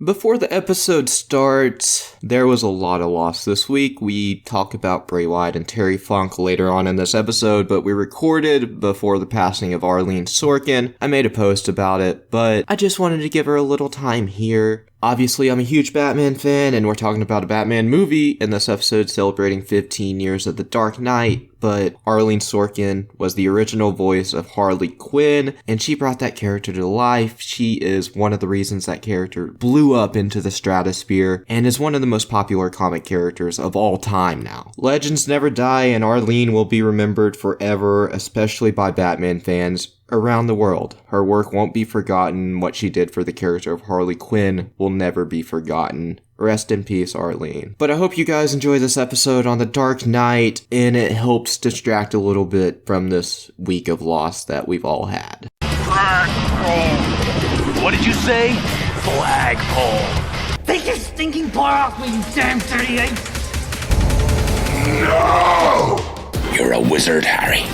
Before the episode starts, there was a lot of loss this week. We talk about Bray Wyatt and Terry Funk later on in this episode, but we recorded before the passing of Arleen Sorkin. I made a post about it, but I just wanted to give her a little time here. Obviously, I'm a huge Batman fan, and we're talking about a Batman movie in this episode celebrating 15 years of The Dark Knight, but Arleen Sorkin was the original voice of Harley Quinn, and she brought that character to life. She is one of the reasons that character blew up into the stratosphere, and is one of the most popular comic characters of all time now. Legends never die, and Arleen will be remembered forever, especially by Batman fans around the world. Her work won't be forgotten. What she did for the character of Harley Quinn will never be forgotten. Rest in peace, Arleen. But I hope you guys enjoy this episode on The Dark Knight, and it helps distract a little bit from this week of loss that we've all had. Flagpole. What did you say? Flagpole. Take your stinking paw off me, you damn 38! No! You're a wizard, Harry.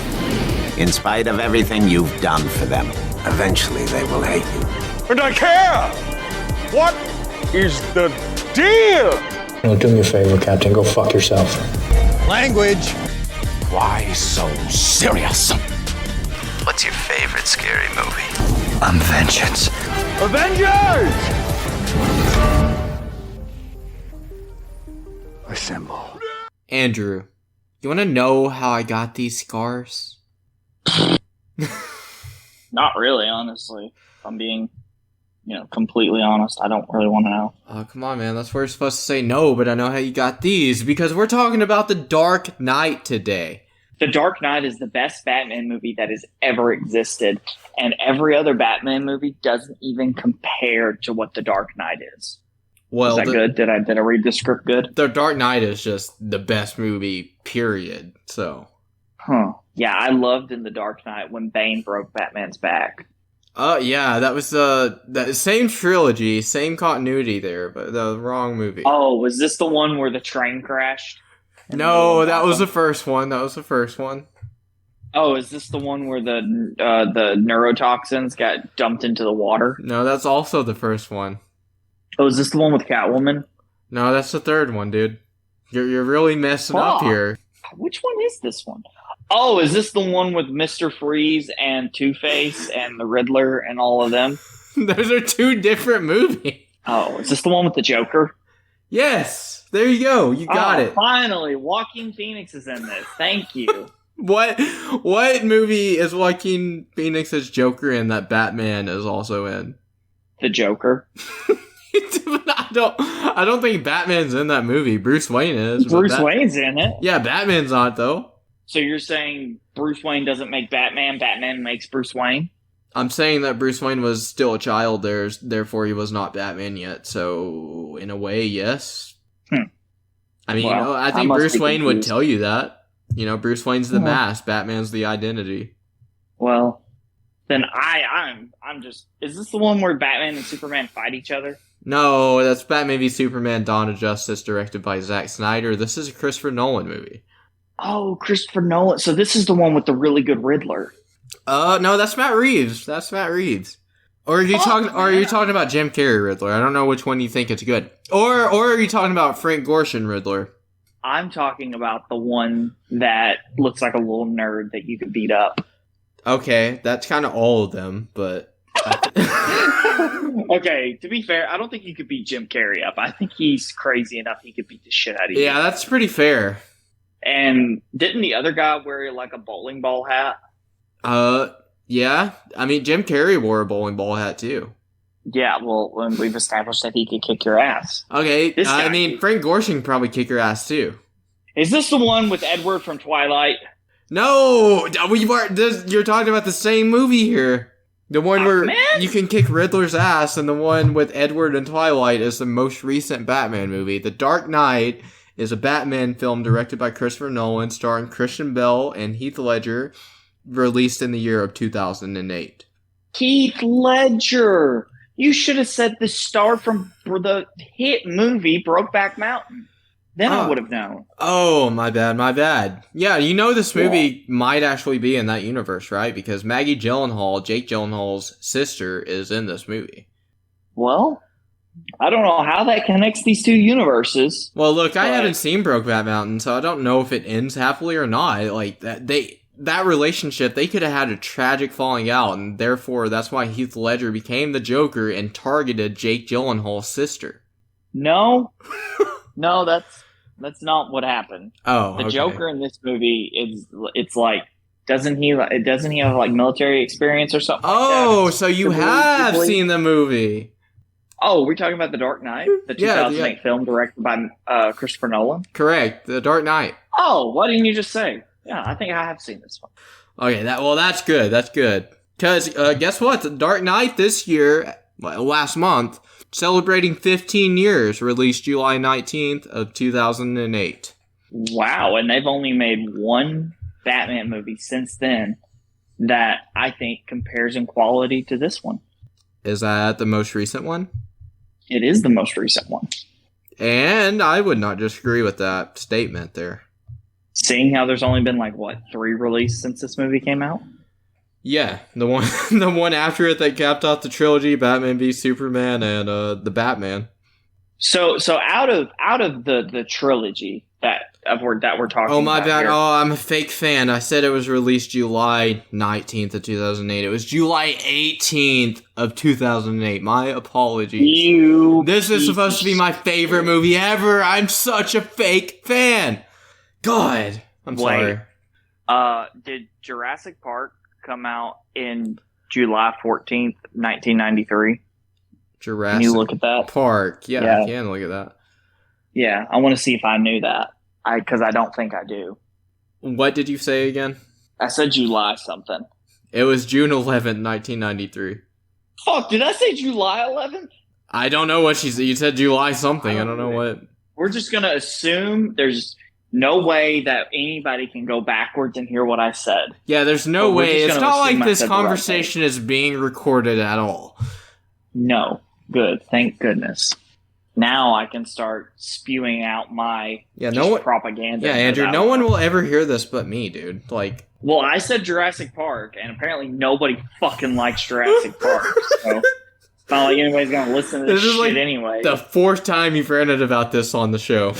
In spite of everything you've done for them, eventually they will hate you. And I care! What is the deal? No, do me a favor, Captain. Go fuck yourself. Language. Why so serious? What's your favorite scary movie? I'm vengeance. Avengers! Assemble. Andrew, you want to know how I got these scars? Not really, honestly. If I'm being, completely honest, I don't really want to know. Oh, come on, man. That's where you're supposed to say no, but I know how you got these, because we're talking about The Dark Knight today. The Dark Knight is the best Batman movie that has ever existed, and every other Batman movie doesn't even compare to what The Dark Knight is. Well, is that good? Did I read the script good? The Dark Knight is just the best movie, period, so... Huh. Yeah, I loved in The Dark Knight when Bane broke Batman's back. Yeah, that was the same trilogy, same continuity there, but the wrong movie. Oh, was this the one where the train crashed? No, that was the first one. Oh, is this the one where the neurotoxins got dumped into the water? No, that's also the first one. Oh, is this the one with Catwoman? No, that's the third one, dude. You're really messing up here. Which one is this one? Oh, is this the one with Mr. Freeze and Two-Face and the Riddler and all of them? Those are two different movies. Oh, is this the one with the Joker? Yes! There you go. You got it. Finally, Joaquin Phoenix is in this. Thank you. What movie is Joaquin Phoenix's Joker in that Batman is also in? The Joker. I don't think Batman's in that movie. Bruce Wayne is. Bruce Wayne's in it. Yeah, Batman's not, though. So you're saying Bruce Wayne doesn't make Batman, Batman makes Bruce Wayne? I'm saying that Bruce Wayne was still a child there, therefore he was not Batman yet. So, in a way, yes. I mean, I think Bruce Wayne would tell you that. Bruce Wayne's the mask, Batman's the identity. Well, then I'm just... Is this the one where Batman and Superman fight each other? No, that's Batman v Superman: Dawn of Justice, directed by Zack Snyder. This is a Christopher Nolan movie. Oh, Christopher Nolan. So this is the one with the really good Riddler. No, that's Matt Reeves. Or are you talking about Jim Carrey Riddler? I don't know which one you think it's good. Or are you talking about Frank Gorshin Riddler? I'm talking about the one that looks like a little nerd that you could beat up. Okay, that's kind of all of them, but... Okay, to be fair, I don't think you could beat Jim Carrey up. I think he's crazy enough he could beat the shit out of you. Yeah, that's pretty fair. And didn't the other guy wear like a bowling ball hat? Yeah. I mean, Jim Carrey wore a bowling ball hat too. Yeah, well, we've established that he could kick your ass. Okay, I mean, Frank Gorshin could probably kick your ass too. Is this the one with Edward from Twilight? No! You're talking about the same movie here. The one where you can kick Riddler's ass, and the one with Edward and Twilight is the most recent Batman movie. The Dark Knight is a Batman film directed by Christopher Nolan, starring Christian Bale and Heath Ledger, released in the year of 2008. Heath Ledger! You should have said the star from the hit movie Brokeback Mountain. Then I would have known. Oh, my bad. Yeah, this movie might actually be in that universe, right? Because Maggie Gyllenhaal, Jake Gyllenhaal's sister, is in this movie. Well, I don't know how that connects these two universes. Well, look, I haven't seen Brokeback Mountain, so I don't know if it ends happily or not. Like, that relationship, they could have had a tragic falling out, and therefore that's why Heath Ledger became the Joker and targeted Jake Gyllenhaal's sister. No, that's not what happened. Oh, the okay. Joker in this movie it's like doesn't he have like military experience or something? Oh, like that? so you have seen the movie. Oh, we're talking about The Dark Knight, the 2008 film directed by Christopher Nolan? Correct, The Dark Knight. Oh, why didn't you just say? Yeah, I think I have seen this one. Okay, that's good. That's good. Because guess what? The Dark Knight this year, last month, celebrating 15 years, released July 19th of 2008. Wow, and they've only made one Batman movie since then that I think compares in quality to this one. Is that the most recent one? It is the most recent one. And I would not disagree with that statement there. Seeing how there's only been 3 released since this movie came out? Yeah, the one after it that capped off the trilogy, Batman v Superman and the Batman. So out of the trilogy that we're talking. Oh my about bad! here, Oh, I'm a fake fan. I said it was released July 19th of 2008. It was July 18th of 2008. My apologies. This is supposed to be my favorite movie ever. I'm such a fake fan. God, I'm sorry. Did Jurassic Park come out in July 14th, 1993? Jurassic Can you look at that? Park. Yeah, I can look at that. Yeah, I want to see if I knew that. Because I don't think I do. What did you say again? I said July something. It was June 11th, 1993. Fuck, did I say July 11th? I don't know what she said. You said July something. I don't know what. We're just going to assume there's no way that anybody can go backwards and hear what I said. Yeah, there's no way. It's not like this conversation is being recorded at all. No. Good. Thank goodness. Now I can start spewing out my propaganda. Yeah, Andrew, no one will ever hear this but me, dude. Well, I said Jurassic Park, and apparently nobody fucking likes Jurassic Park. So it's not like anybody's going to listen to this shit anyway. The 4th time you've ranted about this on the show.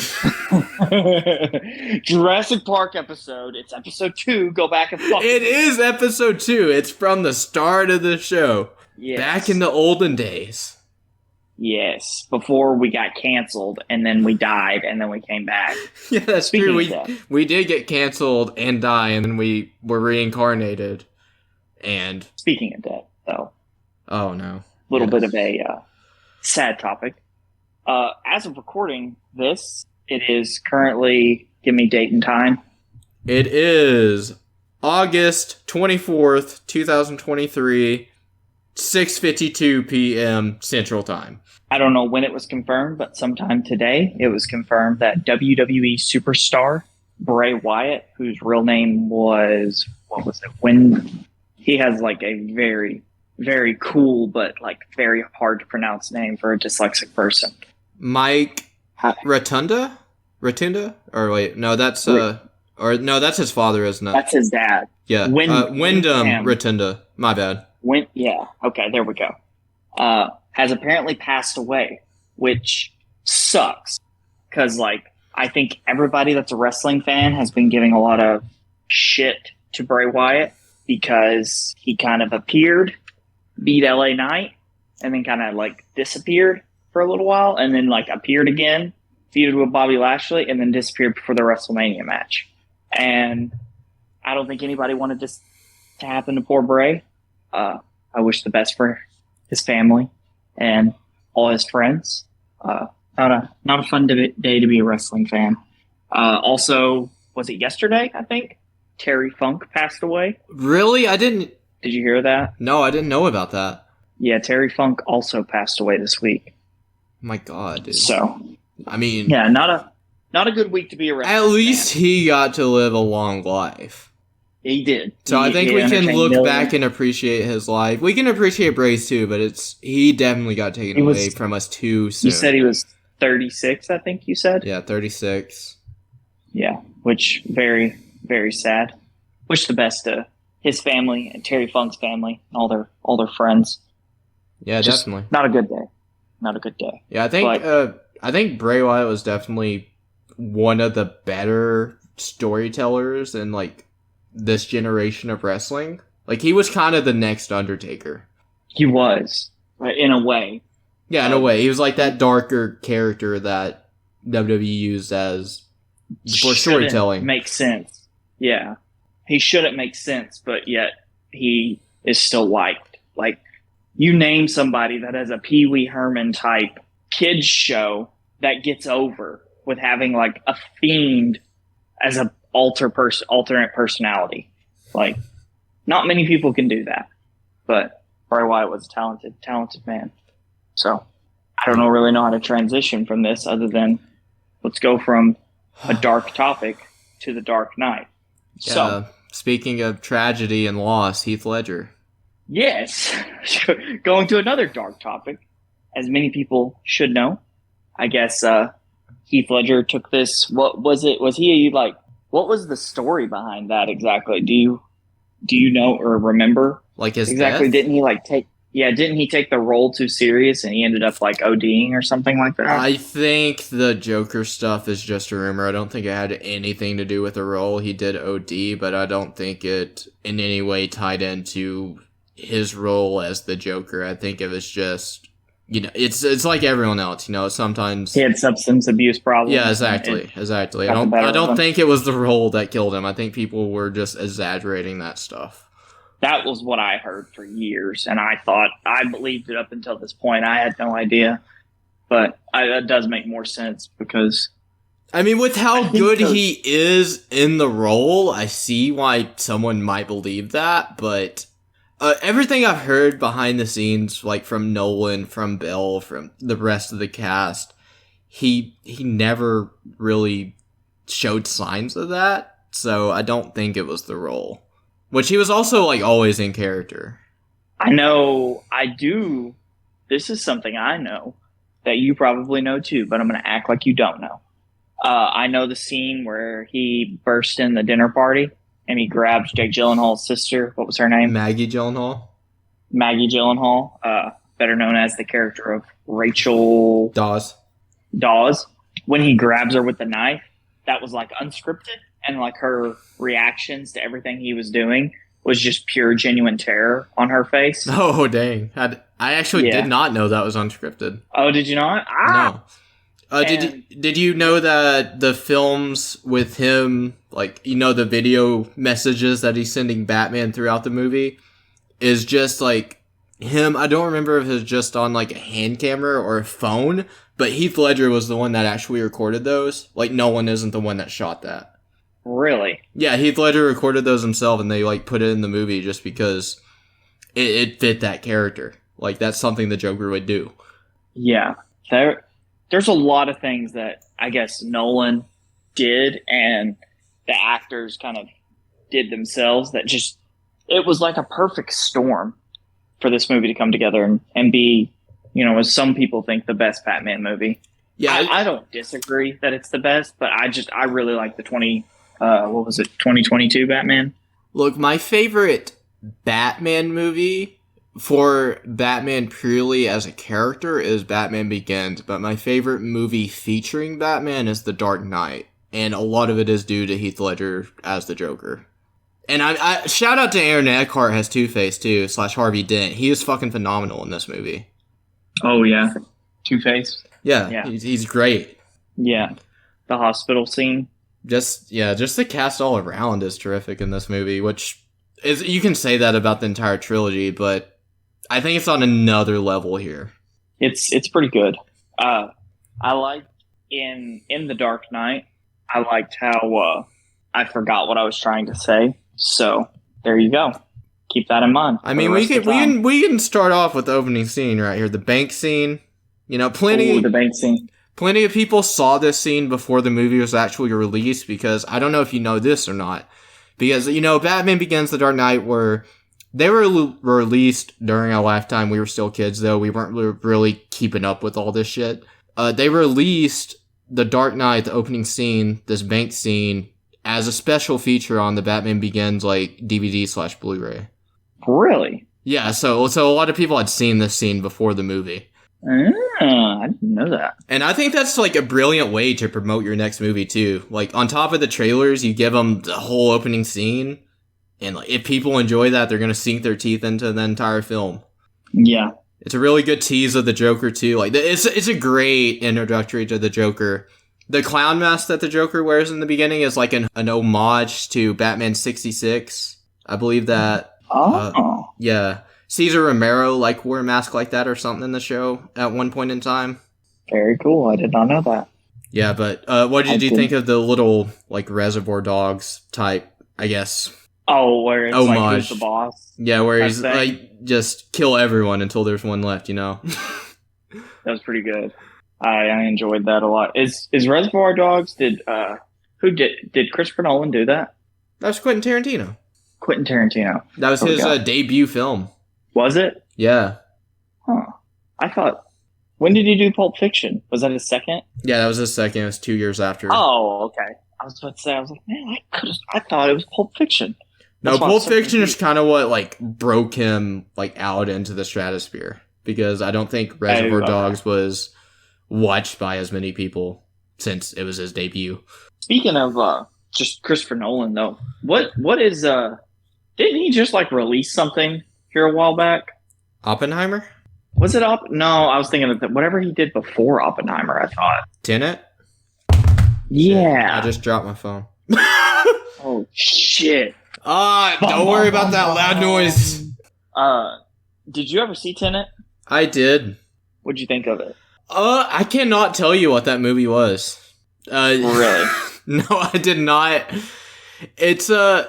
Jurassic Park episode. It's episode 2. Go back and fuck. It is episode 2. It's from the start of the show. Yes. Back in the olden days. Yes, before we got canceled, and then we died, and then we came back. Yeah, that's true. We did get canceled and die, and then we were reincarnated. And speaking of death, though. Oh, no. Little bit of a sad topic. As of recording this, it is currently, give me date and time. It is August 24th, 2023, 6:52 p.m. Central Time. I don't know when it was confirmed, but sometime today it was confirmed that WWE superstar Bray Wyatt, whose real name was, he has a very, very cool but very hard to pronounce name for a dyslexic person. Mike Rotunda? Or wait, no, that's that's his father, isn't it? That's his dad. Yeah, Wyndham Rotunda. My bad. Okay, there we go. Has apparently passed away, which sucks. Because, I think everybody that's a wrestling fan has been giving a lot of shit to Bray Wyatt because he kind of appeared, beat LA Knight, and then kind of, disappeared for a little while, and then, appeared again, feuded with Bobby Lashley, and then disappeared before the WrestleMania match. And I don't think anybody wanted this to happen to poor Bray. I wish the best for his family and all his friends. Not a fun day to be a wrestling fan. Also, was it yesterday, I think? Terry Funk passed away. Really? I didn't... Did you hear that? No, I didn't know about that. Yeah, Terry Funk also passed away this week. My God, dude. So... I mean... Yeah, not a good week to be a wrestling fan. At least he got to live a long life. He did. So I think we can look back and appreciate his life. We can appreciate Bray's too, but he definitely got taken away from us too soon. You said he was 36, I think you said? Yeah, 36. Yeah, which very, very sad. Wish the best to his family and Terry Funk's family and all their friends. Yeah, definitely. Not a good day. not a good day. Yeah, I think Bray Wyatt was definitely one of the better storytellers in like this generation of wrestling. Like he was kind of the next Undertaker. He was, in a way. Yeah, in a way, he was like that darker character that WWE used as for storytelling. Makes sense. Yeah, he shouldn't make sense, but yet he is still liked. Like you name somebody that has a Pee Wee Herman type kids show that gets over with having like a Fiend as a alternate personality. Like, not many people can do that, but Bray Wyatt was a talented man. So, I don't really know how to transition from this other than let's go from a dark topic to the Dark Knight. Yeah, So, speaking of tragedy and loss, Heath Ledger. yes, going to another dark topic, as many people should know. I guess Heath Ledger took this. What was it? Was he like? What was the story behind that exactly? Do you know or remember? Like his exactly? death? Didn't he like take? Yeah, didn't he take the role too serious and he ended up like ODing or something like that? I think the Joker stuff is just a rumor. I don't think it had anything to do with the role. He did OD, but I don't think it in any way tied into his role as the Joker. I think it was just, it's like everyone else, sometimes he had substance abuse problems. Yeah, exactly. I don't think it was the role that killed him. I think people were just exaggerating that stuff. That was what I heard for years, and I believed it up until this point. I had no idea, but that does make more sense because... I mean, with how good he is in the role, I see why someone might believe that, but everything I've heard behind the scenes, like from Nolan, from Bill, from the rest of the cast, he never really showed signs of that, so I don't think it was the role. Which he was also, like, always in character. I know, I do. This is something I know that you probably know too, but I'm going to act like you don't know. I know the scene where he burst in the dinner party and he grabs Jake Gyllenhaal's sister. What was her name? Maggie Gyllenhaal. Maggie Gyllenhaal, better known as the character of Rachel... Dawes. When he grabs her with the knife, that was, like, unscripted. And like her reactions to everything he was doing was just pure, genuine terror on her face. Oh, dang. I actually did not know that was unscripted. Oh, did you not? No. Did you know that the films with him, like, the video messages that he's sending Batman throughout the movie is just like him? I don't remember if it was just on like a hand camera or a phone, but Heath Ledger was the one that actually recorded those. Like, Nolan isn't the one that shot that. Really? Yeah, Heath Ledger recorded those himself, and they like put it in the movie just because it fit that character. Like, that's something the Joker would do. Yeah, there's a lot of things that I guess Nolan did, and the actors kind of did themselves. That just it was like a perfect storm for this movie to come together and be, as some people think, the best Batman movie. Yeah, I don't disagree that it's the best, but I really like the 2022 Batman? Look, my favorite Batman movie for Batman purely as a character is Batman Begins, but my favorite movie featuring Batman is The Dark Knight, and a lot of it is due to Heath Ledger as the Joker. And I shout out to Aaron Eckhart as Two-Face too, / Harvey Dent. He is fucking phenomenal in this movie. Oh yeah, Two-Face? Yeah. He's great. Yeah. The hospital scene. Just the cast all around is terrific in this movie, which is, you can say that about the entire trilogy, but I think it's on another level here. It's pretty good. I liked in The Dark Knight, I liked how I forgot what I was trying to say. So there you go. Keep that in mind. I mean, we can start off with the opening scene right here, the bank scene. The bank scene. Plenty of people saw this scene before the movie was actually released, because I don't know if you know this or not, because, Batman Begins, The Dark Knight they were released during our lifetime. We were still kids, though. We weren't really keeping up with all this shit. They released The Dark Knight, the opening scene, this bank scene, as a special feature on the Batman Begins, DVD / Blu-ray. Really? Yeah, so a lot of people had seen this scene before the movie. I didn't know that. And I think that's like a brilliant way to promote your next movie too. Like on top of the trailers, you give them the whole opening scene, and like, if people enjoy that, they're gonna sink their teeth into the entire film. Yeah. It's a really good tease of the Joker too. Like it's a great introductory to the Joker. The clown mask that the Joker wears in the beginning is like an homage to Batman 66. I believe that. Yeah. Cesar Romero like wore a mask like that or something in the show at one point in time. Very cool. I did not know that. Yeah, but what did you think of the little like Reservoir Dogs type, I guess? Oh, where it's homage. like who's the boss? Yeah, where he's like just kill everyone until there's one left, you know? That was pretty good. I enjoyed that a lot. Is Reservoir Dogs? Did Christopher Nolan do that? That was Quentin Tarantino. Quentin Tarantino. That was his debut film. Was it? Yeah. Huh. I thought. When did he do Pulp Fiction? Was that his second? Yeah, that was his second. It was 2 years after. Oh, okay. I was about to say. I was like, man, I thought it was Pulp Fiction. No, Pulp Fiction is kind of what like broke him like out into the stratosphere, because I don't think Reservoir Dogs was watched by as many people since it was his debut. Speaking of just Christopher Nolan, though, what is didn't he just like release something here a while back? Oppenheimer? Was it No, I was thinking of whatever he did before Oppenheimer. I thought Tenet. Yeah, I just dropped my phone. Oh shit! Don't worry about that loud noise. Did you ever see Tenet? I did. What'd you think of it? I cannot tell you what that movie was. Really? No, I did not. It's,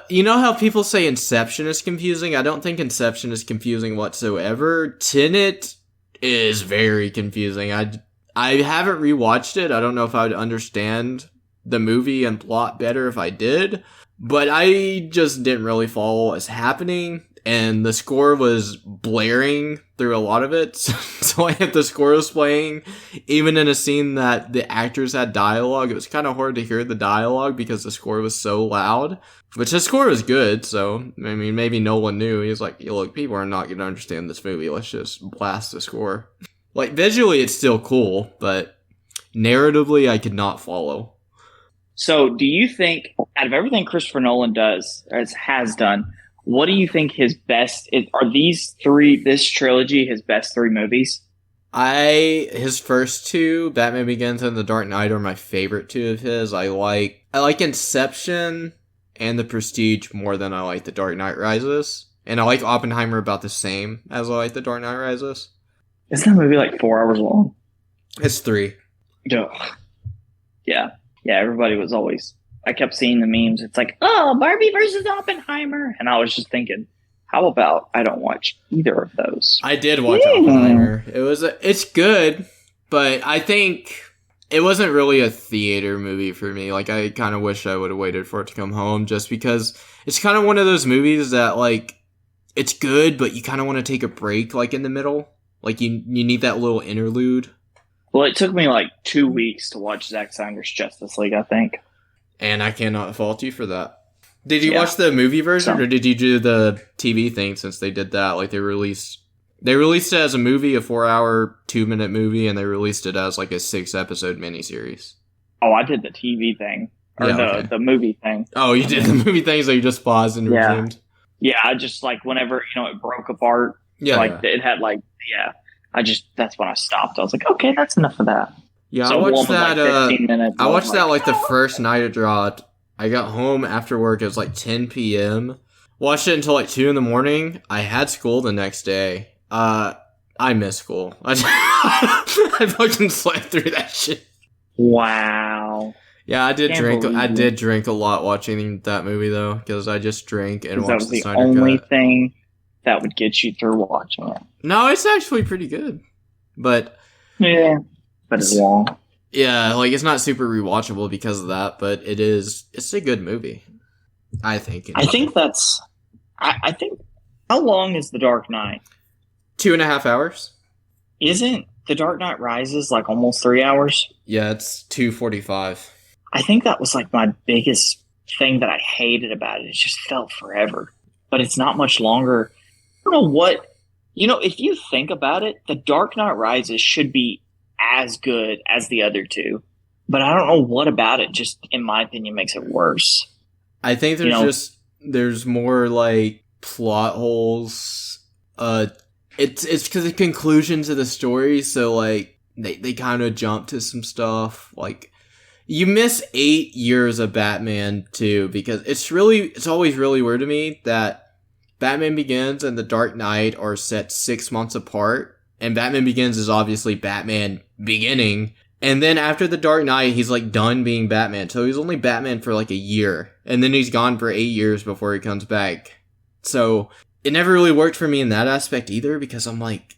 you know how people say Inception is confusing? I don't think Inception is confusing whatsoever. Tenet is very confusing. I haven't rewatched it. I don't know if I would understand the movie and plot better if I did, but I just didn't really follow what was happening. And the score was blaring through a lot of it. So if the score was playing, even in a scene that the actors had dialogue, it was kind of hard to hear the dialogue because the score was so loud. Which the score was good, so, I mean, maybe Nolan knew. He was like, look, people are not going to understand this movie. Let's just blast the score. Like, visually, it's still cool, but narratively, I could not follow. So, do you think, out of everything Christopher Nolan has done, what do you think his best is? Are this trilogy, his best three movies? His first two, Batman Begins and The Dark Knight, are my favorite two of his. I like Inception and The Prestige more than I like The Dark Knight Rises. And I like Oppenheimer about the same as I like The Dark Knight Rises. Isn't that movie like 4 hours long? It's 3. Ugh. Yeah. Yeah, everybody was always... I kept seeing the memes. It's like, oh, Barbie versus Oppenheimer. And I was just thinking, how about I don't watch either of those? I did watch Oppenheimer. It's good, but I think it wasn't really a theater movie for me. Like, I kind of wish I would have waited for it to come home, just because it's kind of one of those movies that, like, it's good, but you kind of want to take a break, like, in the middle. Like, you need that little interlude. Well, it took me, like, 2 weeks to watch Zack Snyder's Justice League, I think. And I cannot fault you for that. Did you watch the movie version, or did you do the TV thing since they did that? Like, they released it as a movie, a 4-hour, 2-minute movie, and they released it as, like, a 6-episode miniseries. Oh, I did the TV thing. Or the movie thing. Oh, you did the movie thing, so you just paused and resumed? Yeah, I just, like, whenever, it broke apart. Yeah. Like, it had, like, that's when I stopped. I was like, okay, that's enough of that. Yeah, so I watched that, like 15 minutes. I watched that, like, the first night it dropped. I got home after work, it was, like, 10 p.m. Watched it until, like, 2 in the morning. I had school the next day. I missed school. I fucking slept through that shit. Wow. Yeah, I did drink a lot watching that movie, though, because I just drank and watched the Snyder Cut. That was the only thing that would get you through watching it. No, it's actually pretty good. But... yeah. But it's long. Yeah, like, it's not super rewatchable because of that, but it's a good movie. I think. I think how long is The Dark Knight? 2.5 hours. Isn't The Dark Knight Rises like almost 3 hours? Yeah, it's 2:45. I think that was like my biggest thing that I hated about it. It just felt forever. But it's not much longer. I don't know what if you think about it, The Dark Knight Rises should be as good as the other two. But I don't know what about it, just in my opinion, makes it worse. I think there's more like plot holes. It's because of conclusion to the story, so like they kind of jump to some stuff. Like you miss 8 years of Batman too, because it's always really weird to me that Batman Begins and The Dark Knight are set 6 months apart, and Batman Begins is obviously Batman beginning. And then after The Dark Knight, he's like done being Batman. So he's only Batman for like a year. And then he's gone for 8 years before he comes back. So it never really worked for me in that aspect either, because I'm like,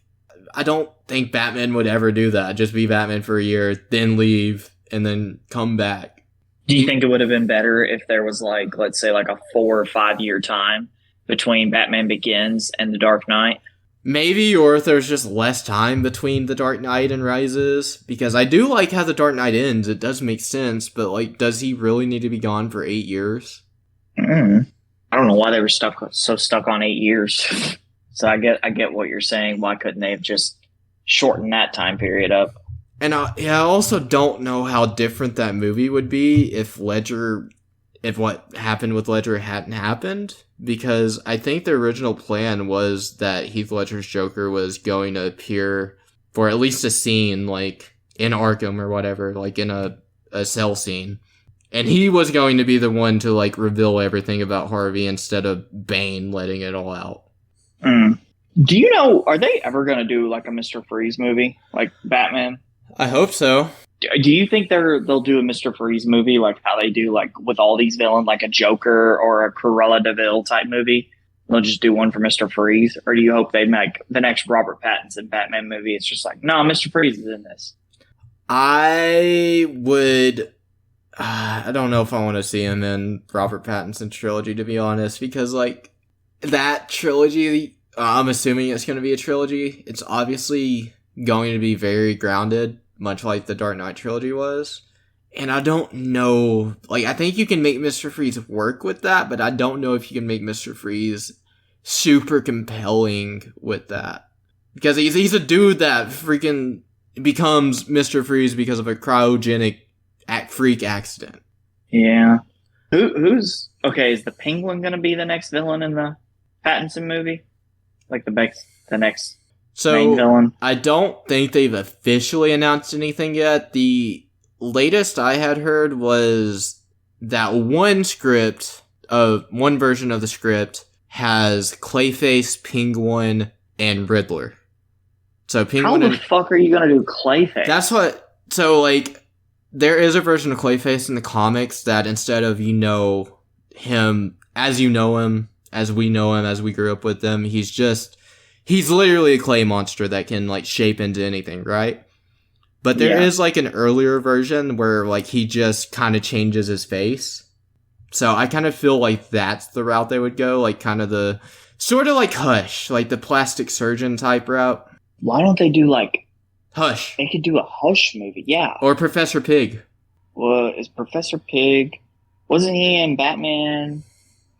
I don't think Batman would ever do that. Just be Batman for a year, then leave, and then come back. Do you think it would have been better if there was like, let's say like a 4 or 5 year time between Batman Begins and The Dark Knight? Maybe, or if there's just less time between The Dark Knight and Rises, because I do like how The Dark Knight ends. It does make sense, but like, does he really need to be gone for 8 years? I don't know why they were stuck on 8 years. So I get what you're saying. Why couldn't they have just shortened that time period up? And I also don't know how different that movie would be if what happened with Ledger hadn't happened, because I think the original plan was that Heath Ledger's Joker was going to appear for at least a scene, like in Arkham or whatever, like in a cell scene. And he was going to be the one to like reveal everything about Harvey instead of Bane letting it all out. Do you know, are they ever going to do like a Mr. Freeze movie, like Batman? I hope so. Do you think they'll do a Mr. Freeze movie like how they do like with all these villains, like a Joker or a Cruella de Vil type movie? They'll just do one for Mr. Freeze? Or do you hope they make the next Robert Pattinson Batman movie? It's just like, no, Mr. Freeze is in this. I don't know if I want to see him in Robert Pattinson's trilogy, to be honest, because like that trilogy, I'm assuming it's going to be a trilogy. It's obviously going to be very grounded, much like the Dark Knight trilogy was. And I don't know, like, I think you can make Mr. Freeze work with that, but I don't know if you can make Mr. Freeze super compelling with that. Because he's a dude that freaking becomes Mr. Freeze because of a cryogenic freak accident. Yeah. Who's okay, is the Penguin going to be the next villain in the Pattinson movie? Like the next main villain? I don't think they've officially announced anything yet. The latest I had heard was that one version of the script has Clayface, Penguin, and Riddler. So Penguin. How the fuck are you gonna do Clayface? That's what. So like, there is a version of Clayface in the comics that instead of him as you know him, as we know him, as we grew up with him, he's literally a clay monster that can like shape into anything, right? But there is like an earlier version where like he just kind of changes his face. So I kind of feel like that's the route they would go, like kind of the sort of like Hush, like the plastic surgeon type route. Why don't they do like Hush? They could do a Hush movie, yeah. Or Professor Pig. Well, is Professor Pig, wasn't he in Batman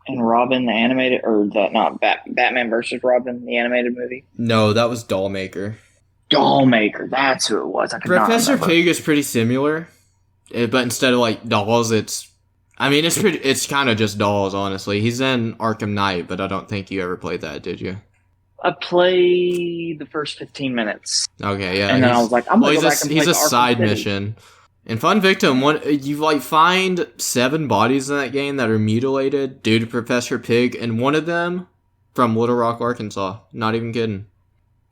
and Robin the animated, or Batman versus Robin the animated movie? No, that was Dollmaker. Dollmaker, that's who it was. I could Professor not remember. Pig is pretty similar, but instead of like dolls, it's kind of just dolls, honestly. He's in Arkham Knight, but I don't think you ever played that, did you? I played the first 15 minutes. Okay, yeah. And then I was like, I'm going to go back and play he's a Arkham side City. mission. In Fun Victim, you like find 7 bodies in that game that are mutilated due to Professor Pig, and one of them from Little Rock, Arkansas. Not even kidding.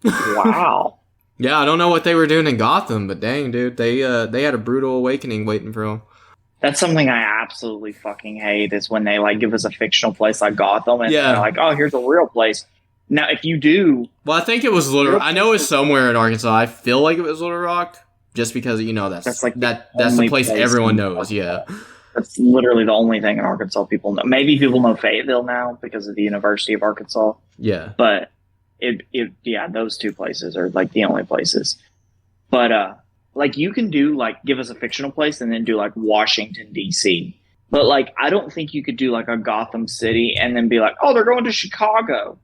Wow. Yeah, I don't know what they were doing in Gotham, but dang, dude, they had a brutal awakening waiting for them. That's something I absolutely fucking hate, is when they like give us a fictional place like Gotham and they're like, oh, here's a real place. Now, if you do... Well, I think it was I know it's somewhere in Arkansas. I feel like it was Little Rock, just because, that's like that's the place everyone knows, yeah. That's literally the only thing in Arkansas people know. Maybe people know Fayetteville now because of the University of Arkansas. Yeah. But, those two places are like the only places. But, like, you can do, like, give us a fictional place and then do, like, Washington, D.C. But, like, I don't think you could do, like, a Gotham City and then be like, oh, they're going to Chicago.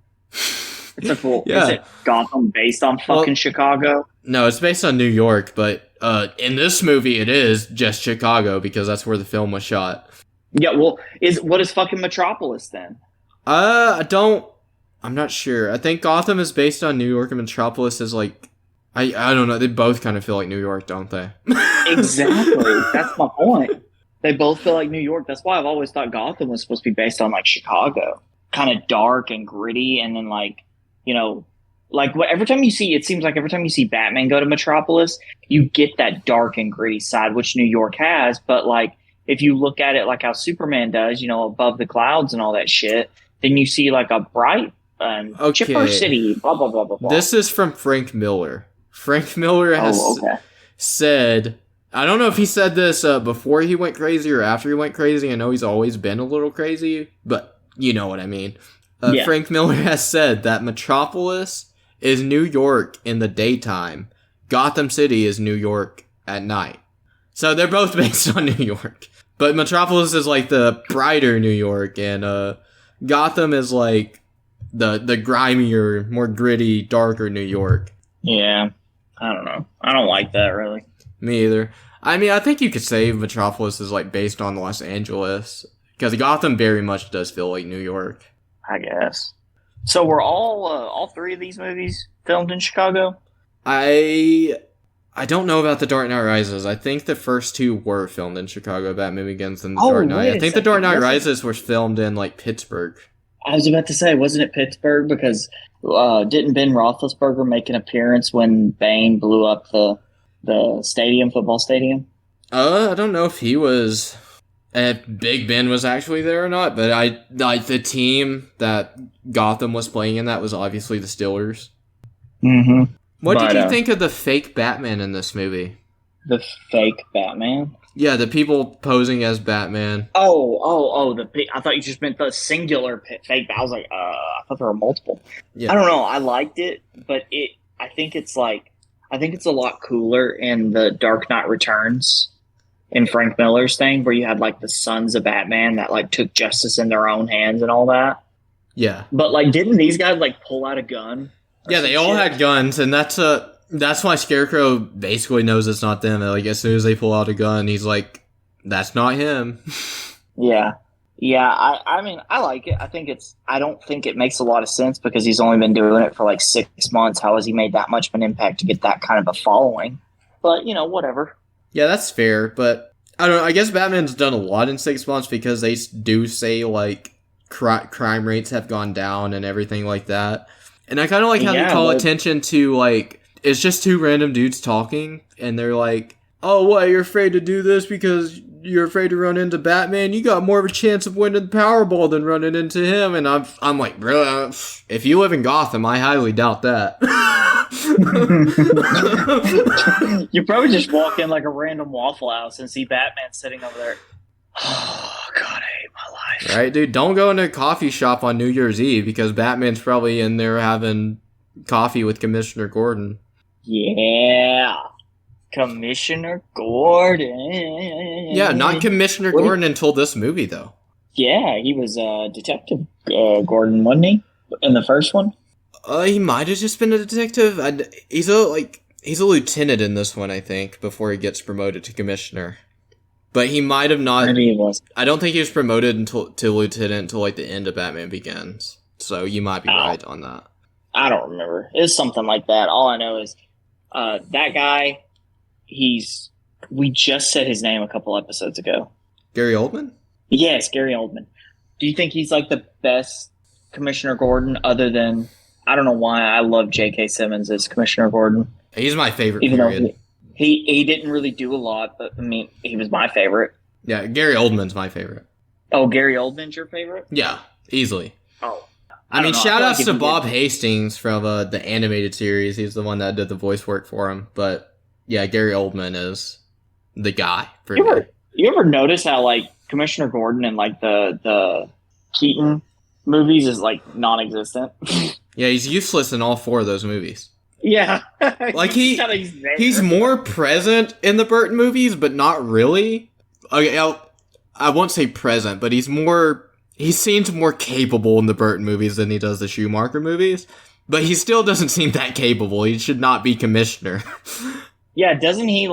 It's a cool. Yeah. Is it Gotham based on fucking Chicago? No, it's based on New York, but in this movie it is just Chicago because that's where the film was shot. Yeah, well, what is fucking Metropolis then? I'm not sure. I think Gotham is based on New York and Metropolis is like, I don't know. They both kind of feel like New York, don't they? Exactly. That's my point. They both feel like New York. That's why I've always thought Gotham was supposed to be based on like Chicago. Kind of dark and gritty, and then like, you know, like every time you see Batman go to Metropolis, you get that dark and gritty side, which New York has. But like, if you look at it like how Superman does, you know, above the clouds and all that shit, then you see like a bright and chipper city, blah, blah, blah, blah, blah. This is from Frank Miller. Frank Miller has said, I don't know if he said this before he went crazy or after he went crazy. I know he's always been a little crazy, but you know what I mean. Frank Miller has said that Metropolis is New York in the daytime. Gotham City is New York at night. So they're both based on New York. But Metropolis is like the brighter New York, and Gotham is like the grimier, more gritty, darker New York. Yeah, I don't know. I don't like that, really. Me either. I mean, I think you could say Metropolis is like based on Los Angeles, because Gotham very much does feel like New York. I guess. So were all three of these movies filmed in Chicago? I don't know about The Dark Knight Rises. I think the first two were filmed in Chicago, Batman Begins and The Dark Knight. I think The Dark Knight Rises was filmed in like Pittsburgh. I was about to say, wasn't it Pittsburgh? Because didn't Ben Roethlisberger make an appearance when Bane blew up the stadium, football stadium? I don't know if he was... If Big Ben was actually there or not, but the team that Gotham was playing in that was obviously the Steelers. Mm-hmm. What did you think of the fake Batman in this movie? The fake Batman? Yeah, the people posing as Batman. I thought you just meant the singular fake. I was like, I thought there were multiple. Yeah. I don't know. I liked it, but I think it's a lot cooler in the Dark Knight Returns. In Frank Miller's thing, where you had like the sons of Batman that like took justice in their own hands and all that. Yeah. But like, didn't these guys like pull out a gun? Yeah, they all had guns, and that's why Scarecrow basically knows it's not them. Like, as soon as they pull out a gun, he's like, that's not him. Yeah. I mean, I like it. I don't think it makes a lot of sense because he's only been doing it for like 6 months. How has he made that much of an impact to get that kind of a following? But, you know, whatever. Yeah, that's fair, but I don't know. I guess Batman's done a lot in 6 months because they do say, like, crime rates have gone down and everything like that. And I kind of like how they call attention to, like, it's just two random dudes talking, and they're like, oh, what, you're afraid to do this because you're afraid to run into Batman? You got more of a chance of winning the Powerball than running into him. And I'm like, bro, if you live in Gotham, I highly doubt that. You probably just walk in like a random Waffle House and see Batman sitting over there. Oh, God, I hate my life. Right, dude? Don't go into a coffee shop on New Year's Eve because Batman's probably in there having coffee with Commissioner Gordon. Yeah. Commissioner Gordon. Yeah, not Commissioner Gordon until this movie, though. Yeah, he was Detective Gordon, wasn't he? In the first one? He might have just been a detective. He's a lieutenant in this one, I think, before he gets promoted to commissioner. But he might have not. Maybe he was. I don't think he was promoted to lieutenant until like the end of Batman Begins. So you might be right on that. I don't remember. It's something like that. All I know is that guy. We just said his name a couple episodes ago. Gary Oldman? Yes, Gary Oldman. Do you think he's like the best Commissioner Gordon other than, I don't know why I love J.K. Simmons as Commissioner Gordon. He's my favorite, even period. Though he didn't really do a lot, but I mean, he was my favorite. Yeah, Gary Oldman's my favorite. Oh, Gary Oldman's your favorite? Yeah, easily. Oh. I mean, shout outs to Bob Hastings from the animated series. He's the one that did the voice work for him. But yeah, Gary Oldman is the guy. You ever notice how like Commissioner Gordon in like the Keaton movies is like non-existent? Yeah, he's useless in all four of those movies. Yeah. Like he's more present in the Burton movies, but not really. Okay, I won't say present, but he seems more capable in the Burton movies than he does the Schumacher movies. But he still doesn't seem that capable. He should not be commissioner. Yeah, doesn't he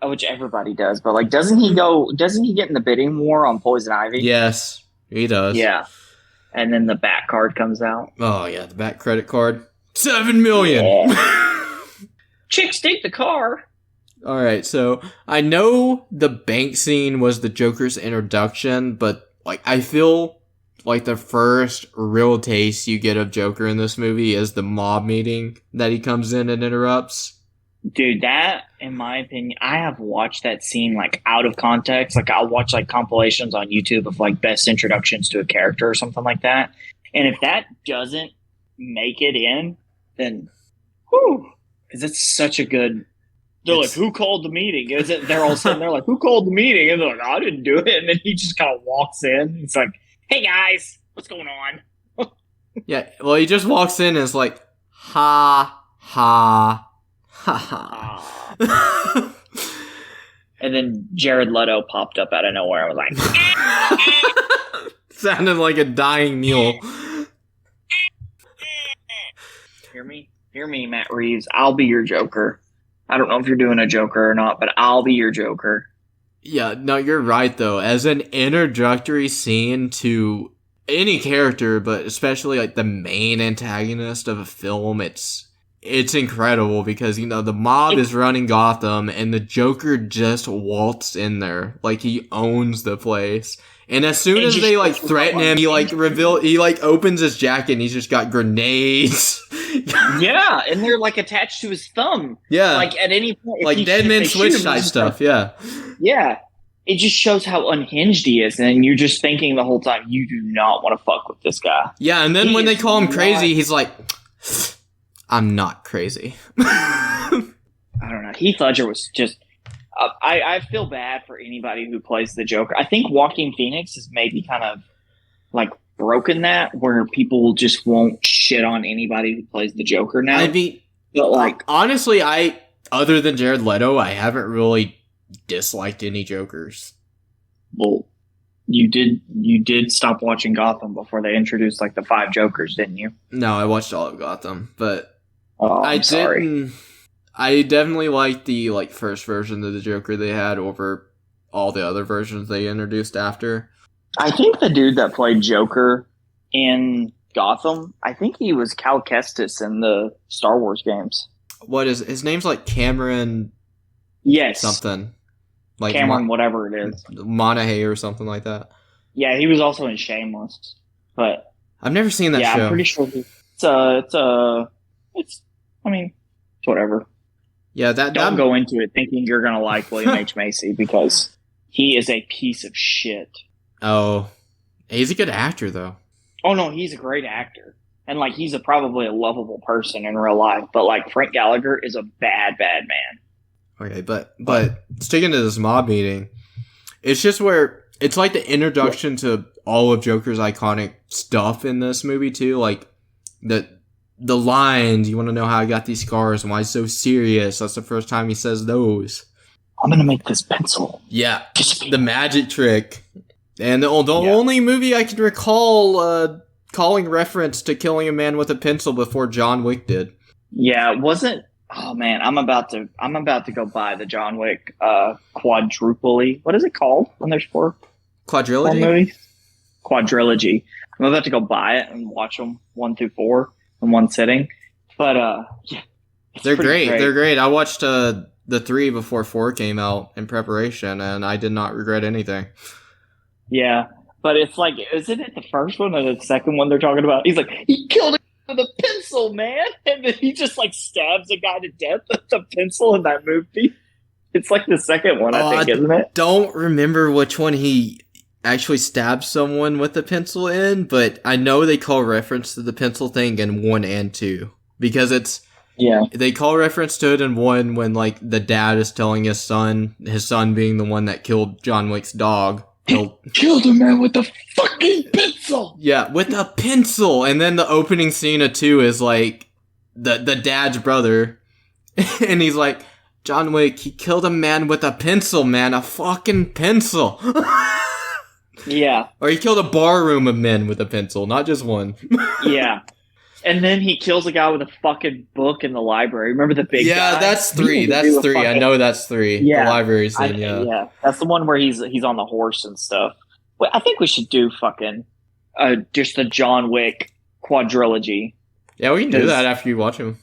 which everybody does, but doesn't he get in the bidding war on Poison Ivy? Yes, he does. Yeah. And then the back card comes out. Oh yeah, the back credit card. $7 million. Yeah. Chicks take the car. All right, so I know the bank scene was the Joker's introduction, but I feel like the first real taste you get of Joker in this movie is the mob meeting that he comes in and interrupts. Dude, that, in my opinion, I have watched that scene out of context. I'll watch compilations on YouTube of best introductions to a character or something like that. And if that doesn't make it in, then whew, because it's such a good. They're who called the meeting? Is it? They're all sitting there who called the meeting? And they're I didn't do it. And then he just kind of walks in. He's hey guys, what's going on? Yeah, well, he just walks in and is ha ha. Ha ha. And then Jared Leto popped up out of nowhere and was sounded like a dying mule. Hear me, Matt Reeves. I'll be your Joker. I don't know if you're doing a Joker or not, but I'll be your Joker. Yeah, no, you're right, though. As an introductory scene to any character, but especially the main antagonist of a film, it's incredible because, the mob is running Gotham and the Joker just waltzed in there. He owns the place. And as soon as they, threaten him, he, opens his jacket and he's just got grenades. Yeah, and they're, attached to his thumb. Yeah. At any point. Dead Man Switch type stuff, yeah. Yeah. It just shows how unhinged he is, and you're just thinking the whole time, you do not want to fuck with this guy. Yeah, and then when they call him crazy, he's I'm not crazy. I don't know. Heath Ledger was just... I feel bad for anybody who plays the Joker. I think Joaquin Phoenix has maybe kind of broken that, where people just won't shit on anybody who plays the Joker now. But honestly, other than Jared Leto, I haven't really disliked any Jokers. Well, you did stop watching Gotham before they introduced the 5 Jokers, didn't you? No, I watched all of Gotham, but I'm sorry. I definitely liked the first version of the Joker they had over all the other versions they introduced after. I think the dude that played Joker in Gotham, I think he was Cal Kestis in the Star Wars games. What is his name's Cameron? Yes, something Cameron, whatever it is, Monaghay or something like that. Yeah, he was also in Shameless, but I've never seen that show. Yeah, I'm pretty sure it's whatever. Yeah, don't go into it thinking you're gonna like William H. Macy because he is a piece of shit. Oh, he's a good actor though. Oh no, he's a great actor, and he's probably a lovable person in real life. But Frank Gallagher is a bad man. Okay, but sticking to this mob meeting, it's just where it's the introduction to all of Joker's iconic stuff in this movie too, the lines, you want to know how I got these scars and why he's so serious. That's the first time he says those. I'm going to make this pencil. Yeah, the magic trick. And the only movie I can recall calling reference to killing a man with a pencil before John Wick did. Yeah, it wasn't... Oh man, I'm about to go buy the John Wick quadruple. What is it called when there's 4? Quadrilogy? 4 movies? Quadrilogy. I'm about to go buy it and watch them 1 through 4 in one sitting. But yeah, they're great. They're great. I watched the 3 before 4 came out in preparation, and I did not regret anything. Yeah, but it's isn't it the first one or the second one they're talking about? He's he killed him with a pencil, man, and then he just stabs a guy to death with a pencil in that movie. It's the second one, I think, isn't it? Don't remember which one he actually stabs someone with a pencil in, but I know they call reference to the pencil thing in 1 and 2 because they call reference to it in 1 when the dad is telling his son being the one that killed John Wick's dog. Killed a man with a fucking pencil. Yeah, with a pencil. And then the opening scene of 2 is the dad's brother, and he's John Wick, he killed a man with a pencil, man, a fucking pencil. Yeah. Or he killed a bar room of men with a pencil, not just one. Yeah. And then he kills a guy with a fucking book in the library. Remember the big guy? Yeah, that's 3. That's 3. I know that's 3. Yeah, the library scene. Yeah, that's the one where he's on the horse and stuff. But I think we should do fucking just a John Wick quadrilogy. Yeah, we can do that after you watch him.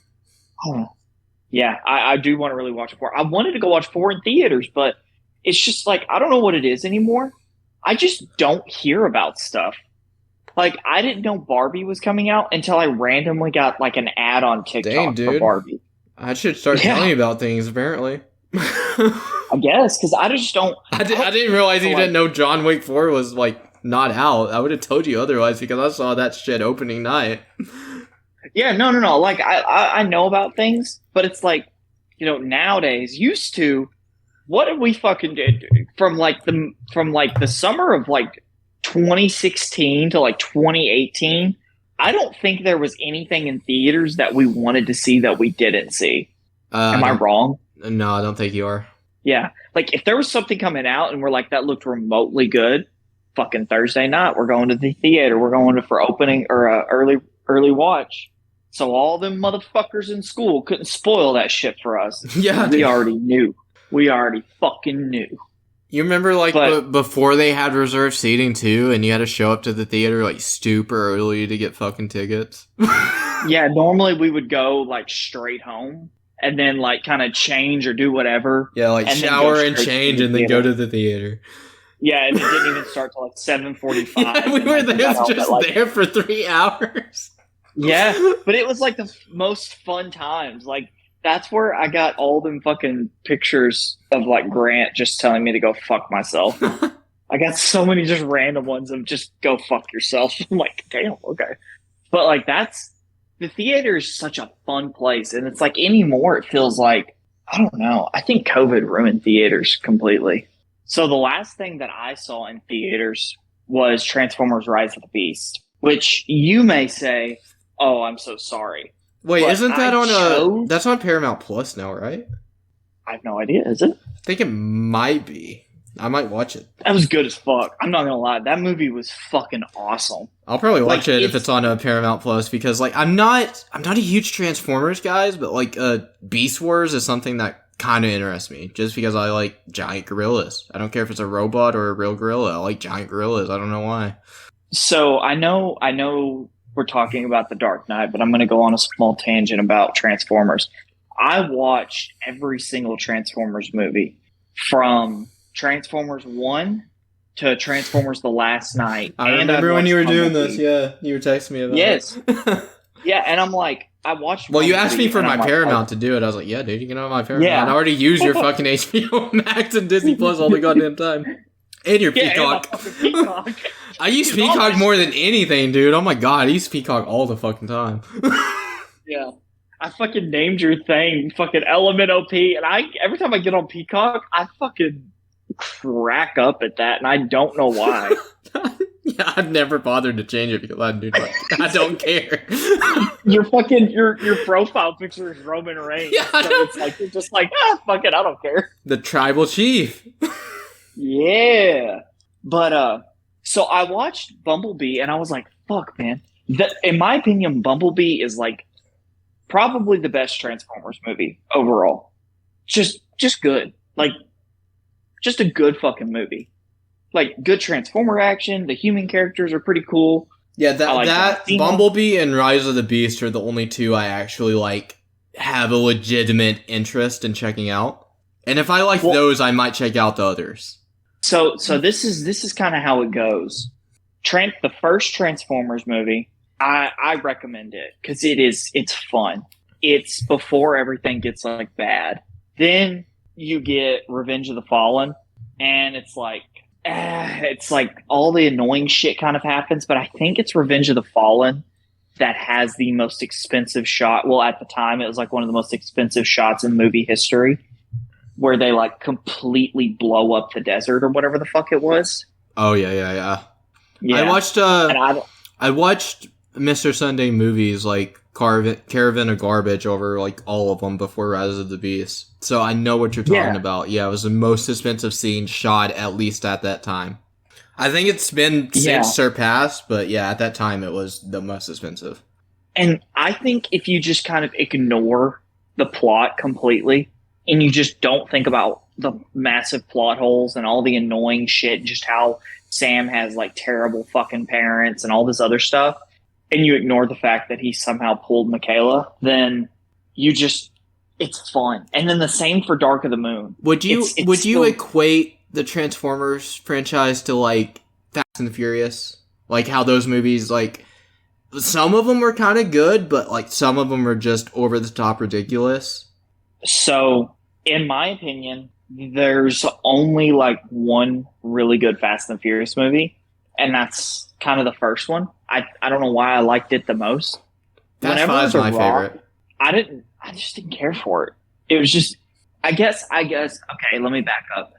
Yeah, I do want to really watch 4. I wanted to go watch 4 in theaters, but it's just like, I don't know what it is anymore. I just don't hear about stuff. Like, I didn't know Barbie was coming out until I randomly got like an ad on TikTok for Barbie. I should start telling you about things, apparently. I guess, because I just don't... I didn't realize you didn't know John Wick 4 was, like, not out. I would have told you otherwise because I saw that shit opening night. Yeah, no. Like, I know about things, but it's like, you know, nowadays, used to, what did we fucking do from the summer of, like, 2016 to, like, 2018? I don't think there was anything in theaters that we wanted to see that we didn't see. Am I wrong? No, I don't think you are. Yeah. Like, if there was something coming out and we're like, that looked remotely good, fucking Thursday night, we're going to the theater. We're going for opening or early watch. So all them motherfuckers in school couldn't spoil that shit for us. Yeah. We already knew. We already fucking knew. You remember, like, before they had reserved seating, too, and you had to show up to the theater, like, super early to get fucking tickets? Yeah, normally we would go, like, straight home and then, like, kind of change or do whatever. Yeah, like, shower and change and then go to the theater. Yeah, and it didn't even start till, like, 7:45. Yeah, we were there for 3 hours. Yeah, but it was, like, the most fun times. Like, that's where I got all them fucking pictures of, like, Grant just telling me to go fuck myself. I got so many just random ones of just go fuck yourself. I'm like, damn, okay. But, like, the theater is such a fun place. And it's like anymore, it feels like, I don't know. I think COVID ruined theaters completely. So the last thing that I saw in theaters was Transformers Rise of the Beast, which you may say, oh, I'm so sorry. Wait, but isn't that that's on Paramount Plus now, right? I have no idea. Is it? I think it might be. I might watch it. That was good as fuck. I'm not gonna lie. That movie was fucking awesome. I'll probably watch it if it's on Paramount Plus because, like, I'm not a huge Transformers guys, but like Beast Wars is something that kind of interests me just because I like giant gorillas. I don't care if it's a robot or a real gorilla. I like giant gorillas. I don't know why. So I know we're talking about The Dark Knight, but I'm going to go on a small tangent about Transformers. I watched every single Transformers movie from Transformers 1 to Transformers The Last Night. I remember when you were doing this. Yeah, you were texting me about it. Yeah, and I'm like, I watched... Well, you asked me for my Paramount to do it. I was like, yeah, dude, you can have my Paramount. Yeah. I already use your fucking HBO Max and Disney Plus all the goddamn time. And your Peacock. And Peacock. I use Peacock more than anything, dude. Oh my god, I use Peacock all the fucking time. Yeah. I fucking named your thing fucking Element OP, and every time I get on Peacock, I fucking crack up at that, and I don't know why. Yeah, I've never bothered to change it because I don't care. Your profile picture is Roman Reigns. Yeah, so it's like you're just like, fuck it, I don't care. The tribal chief. Yeah. But so I watched Bumblebee and I was like, fuck, man. In my opinion, Bumblebee is like probably the best Transformers movie overall. Just good. Like, just a good fucking movie. Like, good Transformer action. The human characters are pretty cool. Yeah, that Bumblebee and Rise of the Beast are the only two I actually, like, have a legitimate interest in checking out. And if I like those, I might check out the others. So this is kind of how it goes. The first Transformers movie, I recommend it because it's fun. It's before everything gets like bad. Then you get Revenge of the Fallen, and it's like all the annoying shit kind of happens. But I think it's Revenge of the Fallen that has the most expensive shot. Well, at the time, it was like one of the most expensive shots in movie history, where they like completely blow up the desert or whatever the fuck it was. Oh yeah. I watched I watched Mr. Sunday Movies like Caravan of Garbage over like all of them before Rise of the Beast. So I know what you're talking about. Yeah, it was the most expensive scene shot at least at that time. I think it's been since surpassed, but yeah, at that time it was the most expensive. And I think if you just kind of ignore the plot completely and you just don't think about the massive plot holes and all the annoying shit, just how Sam has like terrible fucking parents and all this other stuff, and you ignore the fact that he somehow pulled Michaela, then it's fun. And then the same for Dark of the Moon. Would you equate the Transformers franchise to like Fast and the Furious? Like how those movies, like some of them were kind of good, but like some of them are just over the top ridiculous. So, in my opinion, there's only like one really good Fast and Furious movie, and that's kind of the first one. I don't know why I liked it the most. Fast 5 is my favorite. I just didn't care for it. It was just, I guess, okay, let me back up.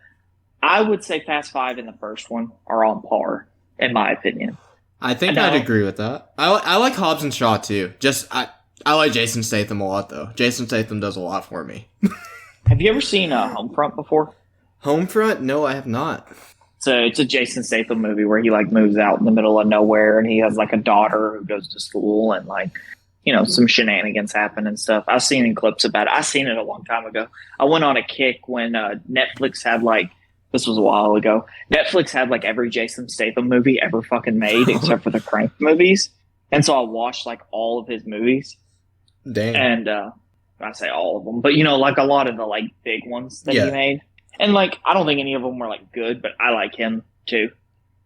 I would say Fast 5 and the first one are on par, in my opinion. I think I'd agree with that. I like Hobbs and Shaw too. I like Jason Statham a lot though. Jason Statham does a lot for me. Have you ever seen Homefront before? Homefront? No, I have not. So it's a Jason Statham movie where he like moves out in the middle of nowhere and he has like a daughter who goes to school and like, you know, some shenanigans happen and stuff. I've seen clips about it. I seen it a long time ago. I went on a kick when Netflix had like, this was a while ago, Netflix had like every Jason Statham movie ever fucking made except for the Crank movies. And so I watched like all of his movies. Damn. And I say all of them, but you know, like a lot of the like big ones that he made. And like, I don't think any of them were like good, but I like him too.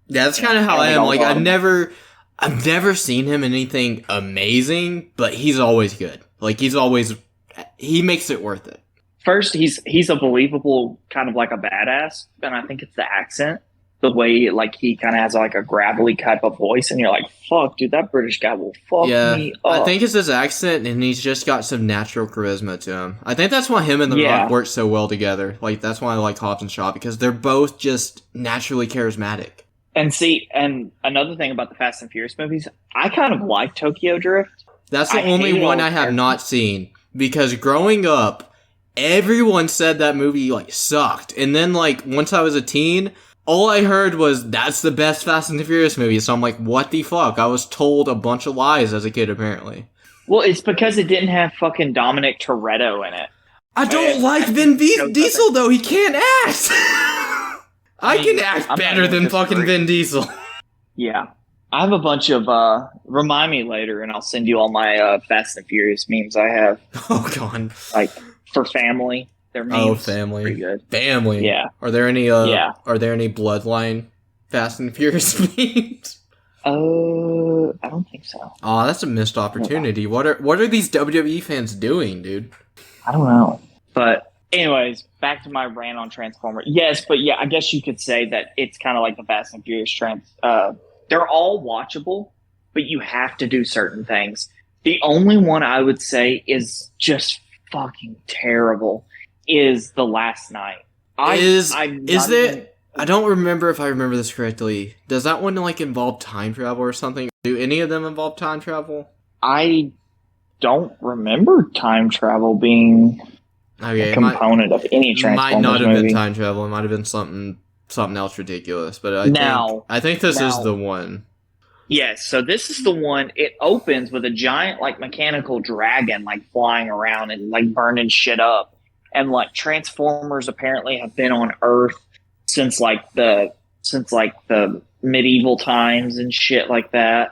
Yeah, that's kind of how I am. Like, I've never seen him in anything amazing, but he's always good. Like, he makes it worth it. First, he's a believable kind of like a badass, and I think it's the accent, the way like he kind of has like a gravelly type of voice, and you're like, fuck, dude, that British guy will fuck me up. I think it's his accent, and he's just got some natural charisma to him. I think that's why him and The Rock work so well together. Like, that's why I like Hobbs and Shaw, because they're both just naturally charismatic. And see, and another thing about the Fast and Furious movies, I kind of like Tokyo Drift. That's the only one I have not seen, because growing up, everyone said that movie, like, sucked. And then, like, once I was a teen, all I heard was, that's the best Fast and the Furious movie. So I'm like, what the fuck? I was told a bunch of lies as a kid, apparently. Well, it's because it didn't have fucking Dominic Toretto in it. I don't like Vin Diesel, though. He can't act. I can act better than fucking Vin Diesel. Yeah. I have a bunch of, remind me later, and I'll send you all my Fast and Furious memes I have. Oh, God. Like, for family. They're memes. Oh, family. Pretty good. Family. Yeah. Are there any, Are there any Bloodline Fast and Furious memes? I don't think so. Oh, that's a missed opportunity. Yeah. What are these WWE fans doing, dude? I don't know. But anyways, back to my rant on Transformers. Yes, but yeah, I guess you could say that it's kind of like the Fast and Furious they're all watchable, but you have to do certain things. The only one I would say is just fucking terrible is The Last Night. I don't remember if I remember this correctly. Does that one like involve time travel or something? Do any of them involve time travel? I don't remember time travel being a component of any Transformers might not have movie. been time travel. It might have been something else ridiculous. But I think this is the one. Yes, so this is the one. It opens with a giant like mechanical dragon like flying around and like burning shit up. And like Transformers apparently have been on Earth since the medieval times and shit like that.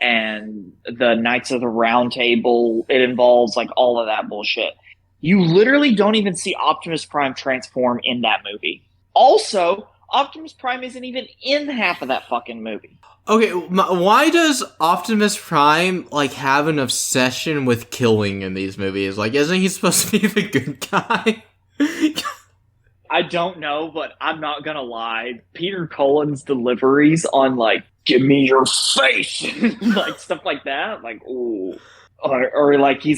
And the Knights of the Round Table, it involves like all of that bullshit. You literally don't even see Optimus Prime transform in that movie. Also, Optimus Prime isn't even in half of that fucking movie. Okay, why does Optimus Prime, like, have an obsession with killing in these movies? Like, isn't he supposed to be the good guy? I don't know, but I'm not gonna lie. Peter Cullen's deliveries on, like, give me your face! like, stuff like that. Like, ooh. Or like, he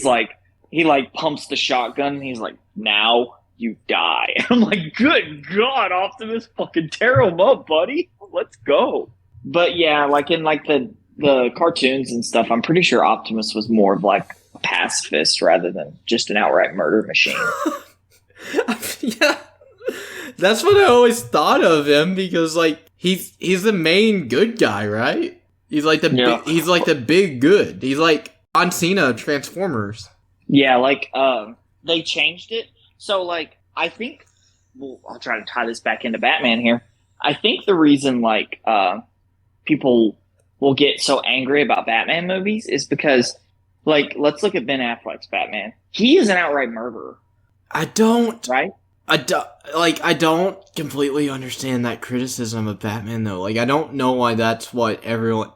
pumps the shotgun, and he's like, now you die. I'm like, good God, Optimus, fucking tear him up, buddy. Let's go. But yeah, like in like the cartoons and stuff, I'm pretty sure Optimus was more of like a pacifist rather than just an outright murder machine. Yeah, that's what I always thought of him because like he's the main good guy, right? He's like the big good. He's like John Cena Transformers. Yeah, like, they changed it. So, like, I think, well, I'll try to tie this back into Batman here. I think the reason, like, people will get so angry about Batman movies is because, like, let's look at Ben Affleck's Batman. He is an outright murderer. I don't completely understand that criticism of Batman, though. Like, I don't know why that's what everyone...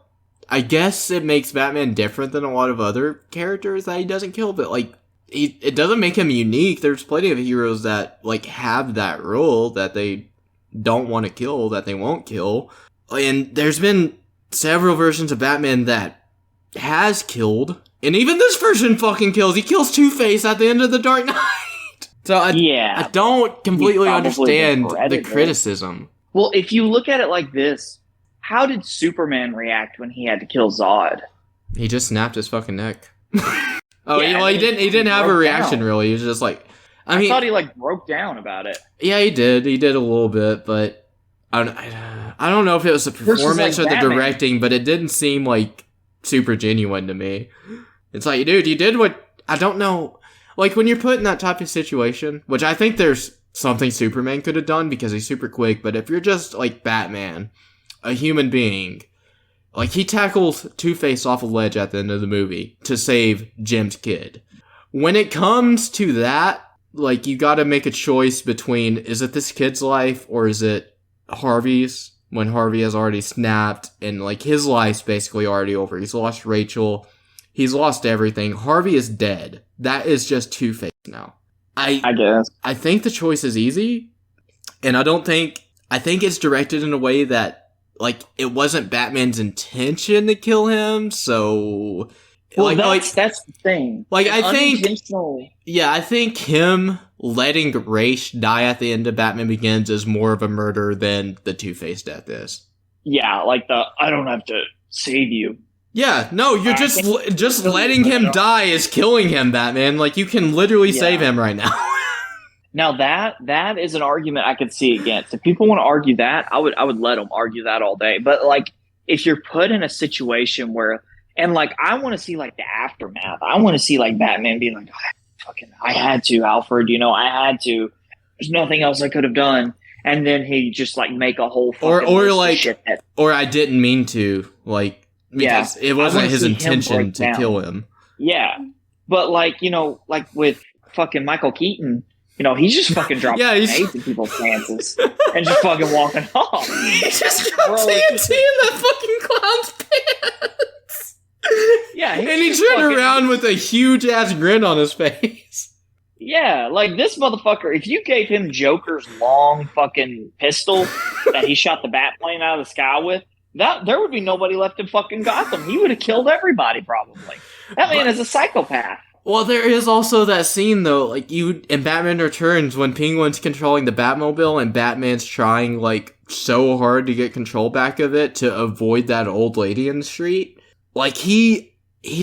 I guess it makes Batman different than a lot of other characters that he doesn't kill, but, like, it doesn't make him unique. There's plenty of heroes that, like, have that rule that they don't want to kill, that they won't kill. And there's been several versions of Batman that has killed. And even this version fucking kills. He kills Two-Face at the end of The Dark Knight. So I don't completely understand the criticism. Well, if you look at it like this, how did Superman react when he had to kill Zod? He just snapped his fucking neck. He didn't have a reaction down. Really. He was just like, I thought he like broke down about it. Yeah, he did. He did a little bit, but I don't know if it was the performance or the directing, but it didn't seem like super genuine to me. It's like, dude, you did what, I don't know. Like, when you're put in that type of situation, which I think there's something Superman could have done because he's super quick, but if you're just, like, Batman, a human being, like, he tackles Two-Face off a ledge at the end of the movie to save Jim's kid. When it comes to that, like, you gotta make a choice between, is it this kid's life or is it Harvey's? When Harvey has already snapped and, like, his life's basically already over. He's lost Rachel. He's lost everything. Harvey is dead. That is just Two-Face now. I guess. I think the choice is easy. And I think it's directed in a way that, like, it wasn't Batman's intention to kill him, so... Well, that's the thing. Like, I think him letting Ra's die at the end of Batman Begins is more of a murder than the Two-Face death is. Yeah, like I don't have to save you. Yeah, no, you're just letting him die is killing him, Batman. Like, you can literally save him right now. Now that is an argument I could see against. If people want to argue that, I would let them argue that all day. But, like, if you're put in a situation where, and, like, I want to see, like, the aftermath. I want to see, like, Batman being like, I had to, Alfred, I had to. There's nothing else I could have done. And then he just, like, make a whole fucking or I didn't mean to, like, because it wasn't his intention to kill him. Yeah. But, like, like with fucking Michael Keaton, he's just fucking dropping grenades in people's chances and just fucking walking off. He just dropped TNT in that fucking clown's pants. Yeah. And he turned around with a huge-ass grin on his face. Yeah, like this motherfucker, if you gave him Joker's long fucking pistol that he shot the Batplane out of the sky with, there would be nobody left in fucking Gotham. He would have killed everybody, probably. That man is a psychopath. Well, there is also that scene, though, like, in Batman Returns, when Penguin's controlling the Batmobile and Batman's trying, like, so hard to get control back of it to avoid that old lady in the street. Like, he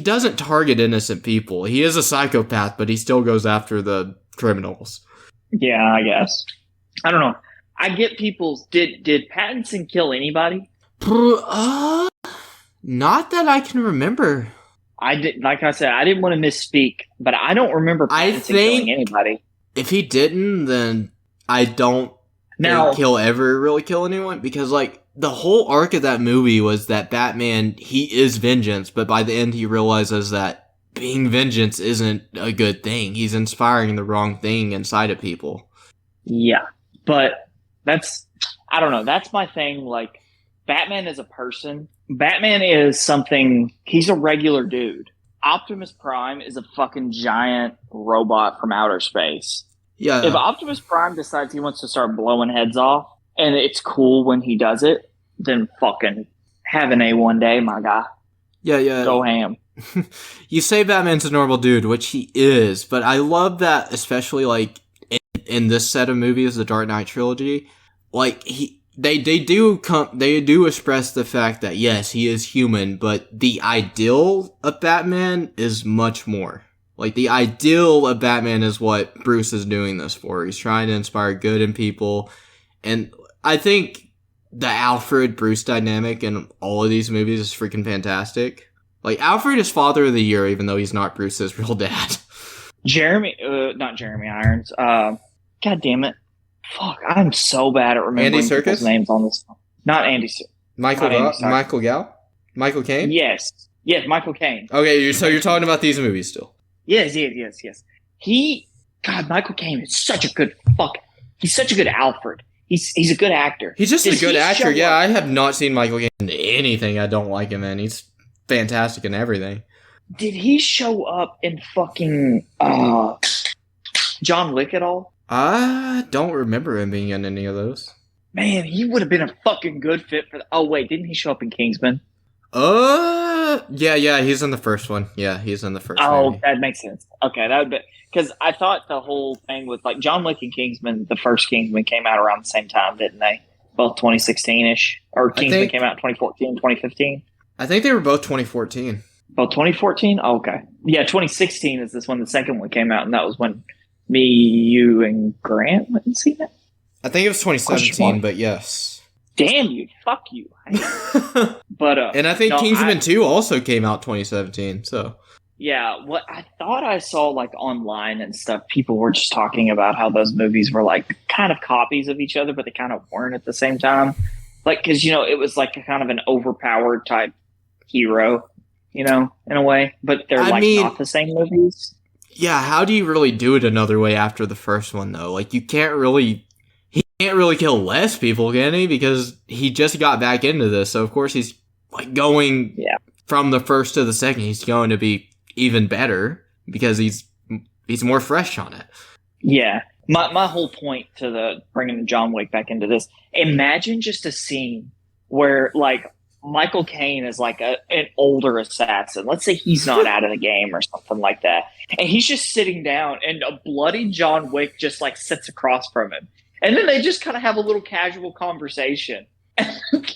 doesn't target innocent people. He is a psychopath, but he still goes after the criminals. Yeah, I guess. I don't know. I get people's... Did Pattinson kill anybody? Not that I can remember. Like I said, I didn't want to misspeak, but I don't remember Pattinson killing anybody. If he didn't, then I don't think he'll ever really kill anyone, because, like, the whole arc of that movie was that Batman, he is vengeance, but by the end he realizes that being vengeance isn't a good thing. He's inspiring the wrong thing inside of people. Yeah, but I don't know, that's my thing. Like, Batman is a person. Batman is something, he's a regular dude. Optimus Prime is a fucking giant robot from outer space. Yeah. If Optimus Prime decides he wants to start blowing heads off, and it's cool when he does it, then fucking have an A1 day, my guy. Yeah. Go ham. You say Batman's a normal dude, which he is, but I love that, especially, like, in this set of movies, the Dark Knight trilogy, like, They do express the fact that, yes, he is human, but the ideal of Batman is much more. Like, the ideal of Batman is what Bruce is doing this for. He's trying to inspire good in people. And I think the Alfred-Bruce dynamic in all of these movies is freaking fantastic. Like, Alfred is Father of the Year, even though he's not Bruce's real dad. Not Jeremy Irons. God damn it. Fuck, I'm so bad at remembering Andy Serkis? people's names on this. Not Andy Serkis. Michael Gow? Michael Caine? Yes, Michael Caine. Okay, so you're talking about these movies still. Yes. Michael Caine is such a good He's such a good Alfred. He's a good actor. He's just Does a good he actor. show Yeah, up- I have not seen Michael Caine in anything I don't like him in. He's fantastic in everything. Did he show up in fucking John Wick at all? I don't remember him being in any of those. Man, he would have been a fucking good fit for. Oh wait, didn't he show up in Kingsman? Yeah, he's in the first one. Yeah, he's in the first one. Oh, that makes sense. Okay, that would be because I thought the whole thing with like John Wick and Kingsman, the first Kingsman came out around the same time, didn't they? Both 2016-ish, or Kingsman came out in 2014, 2015. I think they were both 2014. Both 2014. Oh, okay, yeah, 2016 is this when the second one came out, and that was when me, you, and Grant went and seen it. I think it was 2017, but yes. Damn you! Fuck you! But and I think Kingsman 2 also came out 2017. So yeah, what I thought I saw like online and stuff, people were just talking about how those movies were like kind of copies of each other, but they kind of weren't at the same time. Like, because it was like a kind of an overpowered type hero, in a way, but they're not the same movies. Yeah, how do you really do it another way after the first one though? Like, he can't really kill less people, can he? Because he just got back into this, so of course he's like going from the first to the second. He's going to be even better because he's more fresh on it. Yeah, my whole point to the bringing John Wick back into this. Imagine just a scene where like Michael Caine is like an older assassin. Let's say he's not out of the game or something like that, and he's just sitting down, and a bloody John Wick just like sits across from him. And then they just kind of have a little casual conversation.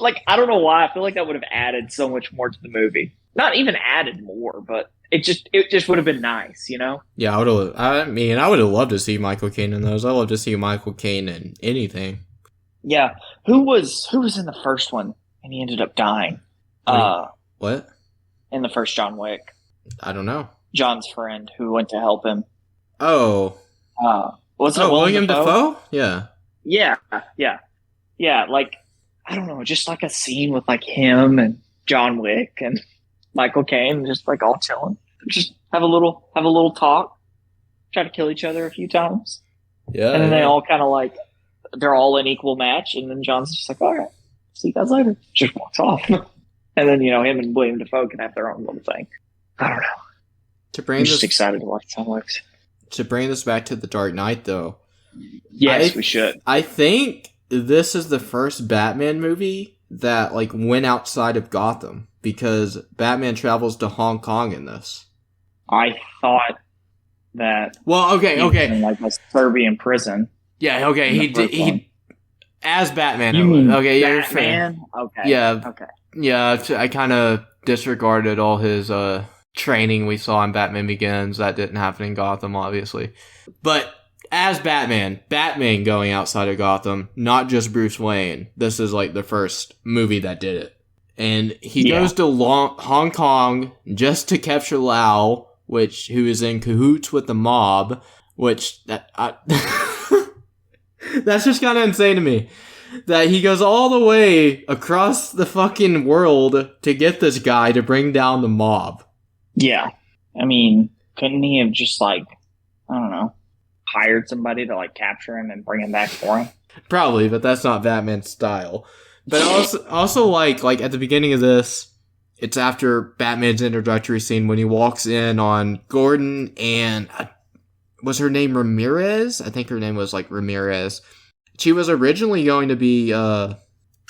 Like, I don't know why. I feel like that would have added so much more to the movie. Not even added more, but it just would have been nice, Yeah, I would have loved to see Michael Caine in those. I love to see Michael Caine in anything. Yeah. Who was in the first one and he ended up dying? What? In the first John Wick. I don't know. John's friend who went to help him. Oh. Was it William Dafoe? Yeah. Yeah. Like, I don't know, just like a scene with like him and John Wick and Michael Caine, just like all chilling. Just have a little talk. Try to kill each other a few times. Yeah. And then they all kind of like, they're all an equal match. And then John's just like, all right, see you guys later. Just walks off. And then, him and William Dafoe can have their own little thing. I don't know. I'm just excited to watch John Wick. To bring this back to The Dark Knight, though. Yes, we should. I think this is the first Batman movie that like went outside of Gotham because Batman travels to Hong Kong in this. I thought that. Well, okay. In like a Serbian prison. Yeah, okay. He as Batman. You mean okay, yeah, Batman? You're fair. Okay. Yeah. Okay. Yeah, I kind of disregarded all his training we saw in Batman Begins. That didn't happen in Gotham, obviously. But as Batman going outside of Gotham, not just Bruce Wayne. This is like the first movie that did it. And he goes to Hong Kong just to capture Lau, who is in cahoots with the mob, that's just kind of insane to me. That he goes all the way across the fucking world to get this guy to bring down the mob. Yeah. I mean, couldn't he have just like, I don't know, hired somebody to like capture him and bring him back for him? Probably, but that's not Batman's style. But also like at the beginning of this, it's after Batman's introductory scene when he walks in on Gordon and was her name Ramirez? I think her name was like Ramirez. She was originally going to be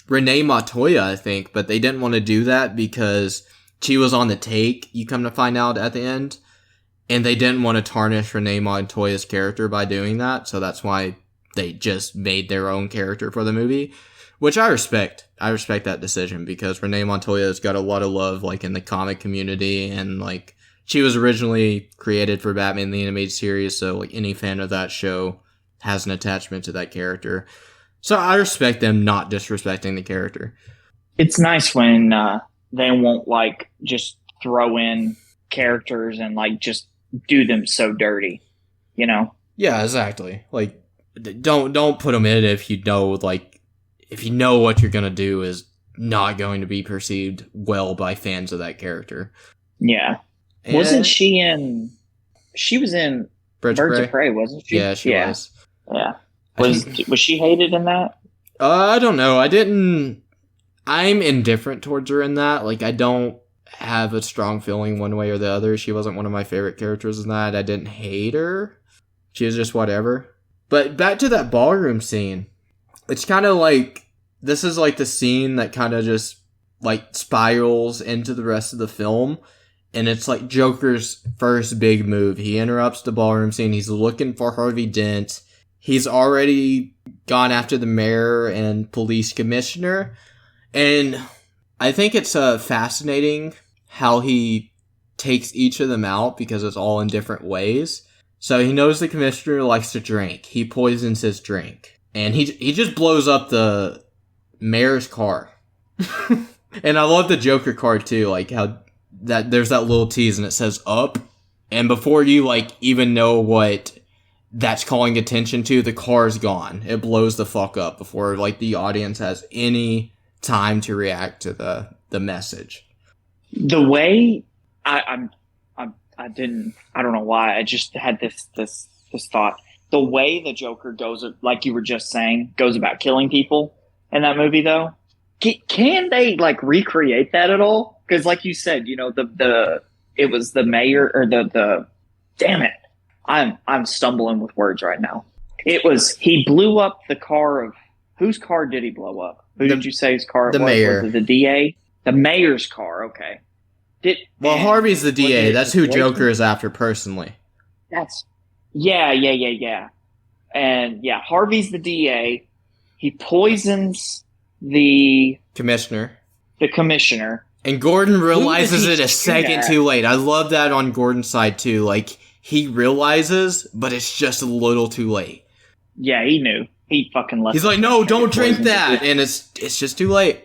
Renee Montoya, I think, but they didn't want to do that because she was on the take, you come to find out at the end. And they didn't want to tarnish Renee Montoya's character by doing that, so that's why they just made their own character for the movie, which I respect. I respect that decision because Renee Montoya's got a lot of love, like, in the comic community, and, like, she was originally created for Batman the Animated Series, so, like, any fan of that show has an attachment to that character. So I respect them not disrespecting the character. It's nice when they won't, like, just throw in characters and like just do them so dirty, you know? Yeah, exactly. Like, don't put them in if you know what you're gonna do is not going to be perceived well by fans of that character. Yeah. And Wasn't she in? She was in Birds of Prey, wasn't she? Yeah, she was. Yeah. Was she hated in that? I don't know. I'm indifferent towards her in that. Like, I don't have a strong feeling one way or the other. She wasn't one of my favorite characters in that. I didn't hate her. She was just whatever. But back to that ballroom scene. It's kind of like, this is like the scene that kind of just like spirals into the rest of the film. And it's like Joker's first big move. He interrupts the ballroom scene. He's looking for Harvey Dent. He's already gone after the mayor and police commissioner. And I think it's fascinating how he takes each of them out because it's all in different ways. So he knows the commissioner likes to drink. He poisons his drink. And he just blows up the mayor's car. And I love the Joker card too, like how that there's that little tease and it says up. And before you like even know what that's calling attention to, the car's gone. It blows the fuck up before like the audience has any time to react to the message. The way I don't know why, I just had this thought. The way the Joker goes, like you were just saying, goes about killing people in that movie, though, can they like recreate that at all? Because, like you said, you know, it was the mayor or the damn it, I'm stumbling with words right now. It was he blew up the car of whose car did he blow up? Who did you say his car? The mayor, was it the DA, the mayor's car. Okay. Harvey's the DA. That's who Joker is after personally. That's yeah. And yeah, Harvey's the DA. He poisons the commissioner. And Gordon realizes it a second too late. I love that on Gordon's side too. Like, he realizes, but it's just a little too late. Yeah, he knew. He fucking left. He's like, no, don't drink that. And it's just too late.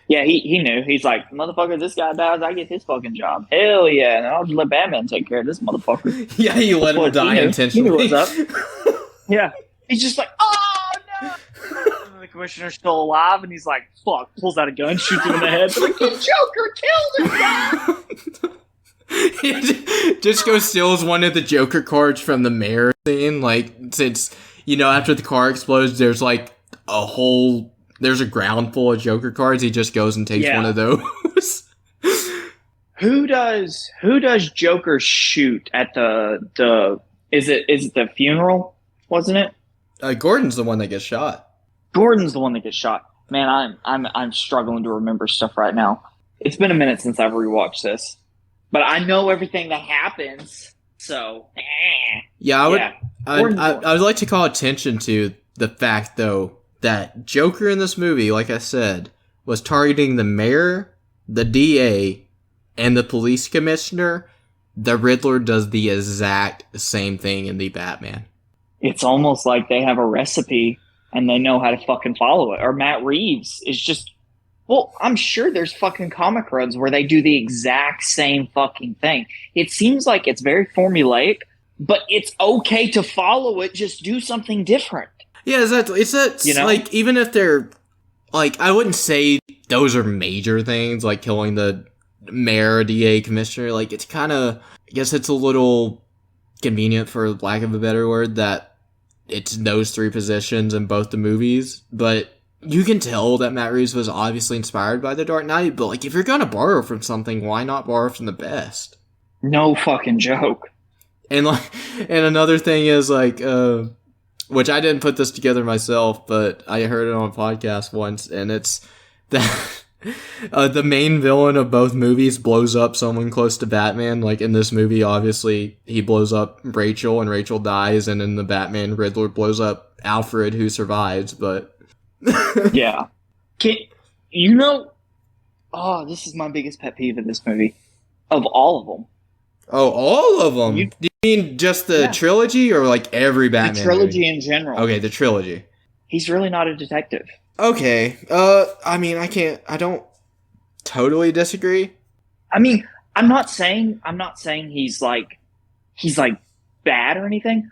Yeah, he knew. He's like, motherfucker, this guy dies, I get his fucking job. Hell yeah. And I'll just let Batman take care of this motherfucker. Yeah, he let him die intentionally. He knew what's up. Yeah. He's just like, oh, no. And the commissioner's still alive, and he's like, fuck, pulls out a gun, shoots him in the head. Like, the Joker killed him, he just goes steals one of the Joker cards from the mayor scene. Like, since, you know, after the car explodes, there's like there's a ground full of Joker cards. He just goes and takes one of those. Who does Joker shoot at the is it the funeral, wasn't it? Gordon's the one that gets shot. Man, I'm struggling to remember stuff right now. It's been a minute since I've rewatched this. But I know everything that happens. So yeah, I would like to call attention to the fact though that Joker in this movie, like I said, was targeting the mayor, the DA, and the police commissioner. The Riddler does the exact same thing in the Batman. It's almost like they have a recipe and they know how to fucking follow it. Or Matt Reeves is just, well, I'm sure there's fucking comic runs where they do the exact same fucking thing. It seems like it's very formulaic, but it's okay to follow it. Just do something different. Yeah, exactly. It's that, you know? Like, even if they're, like, I wouldn't say those are major things, like killing the mayor, DA, commissioner. Like, it's kind of, I guess it's a little convenient, for lack of a better word, that it's those three positions in both the movies. But you can tell that Matt Reeves was obviously inspired by The Dark Knight. But, like, if you're going to borrow from something, why not borrow from the best? No fucking joke. And, like, and another thing is, like, which I didn't put this together myself, but I heard it on a podcast once, and it's that the main villain of both movies blows up someone close to Batman. Like, in this movie, obviously, he blows up Rachel, and Rachel dies, and in the Batman, Riddler blows up Alfred, who survives, but... Yeah. You know... Oh, this is my biggest pet peeve in this movie. Of all of them. Oh, all of them? Do you mean just the trilogy, or like every Batman The trilogy movie? in general. Okay, the trilogy. He's really not a detective. Okay. I mean, I don't totally disagree. I mean, I'm not saying he's like bad or anything.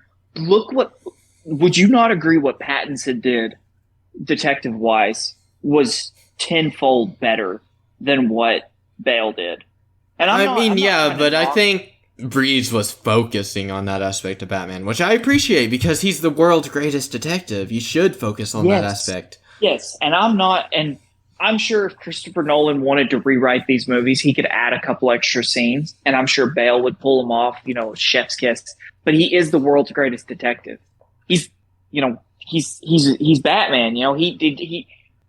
Would you not agree what Pattinson did detective wise was tenfold better than what Bale did? And I think Breeze was focusing on that aspect of Batman, which I appreciate because he's the world's greatest detective. You should focus on that aspect. Yes, and I'm sure if Christopher Nolan wanted to rewrite these movies, he could add a couple extra scenes, and I'm sure Bale would pull them off, chef's kiss. But he is the world's greatest detective. He's Batman.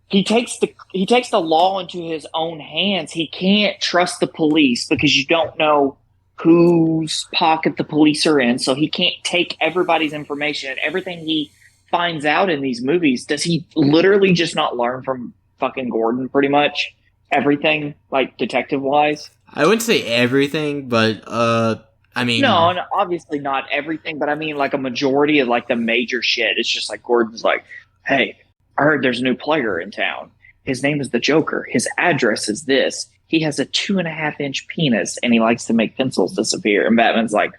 He takes the law into his own hands. He can't trust the police because you don't know whose pocket the police are in, so he can't take everybody's information. Everything he finds out in these movies, does he literally just not learn from fucking Gordon? Pretty much everything, like detective wise. I wouldn't say everything, but no, obviously not everything, but I mean like a majority of like the major shit. It's just like Gordon's like, hey, I heard there's a new player in town. His name is the Joker. His address is this. He has a 2.5-inch penis and he likes to make pencils disappear. And Batman's like,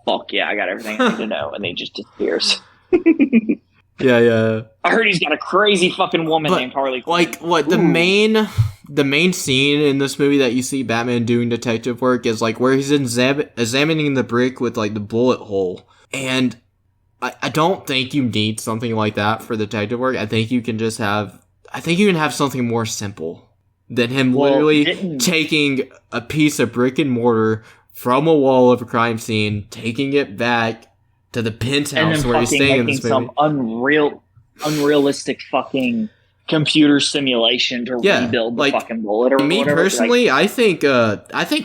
fuck yeah, I got everything I need to know. And he just disappears. Yeah. I heard he's got a crazy fucking woman named Harley Quinn. Like, what, the main scene in this movie that you see Batman doing detective work is, like, where he's examining the brick with, like, the bullet hole. And I don't think you need something like that for detective work. I think you can have something more simple than him literally taking a piece of brick and mortar from a wall of a crime scene, taking it back to the penthouse where he's staying in this movie. Some unrealistic fucking computer simulation to rebuild the fucking bullet or whatever. Me personally, I think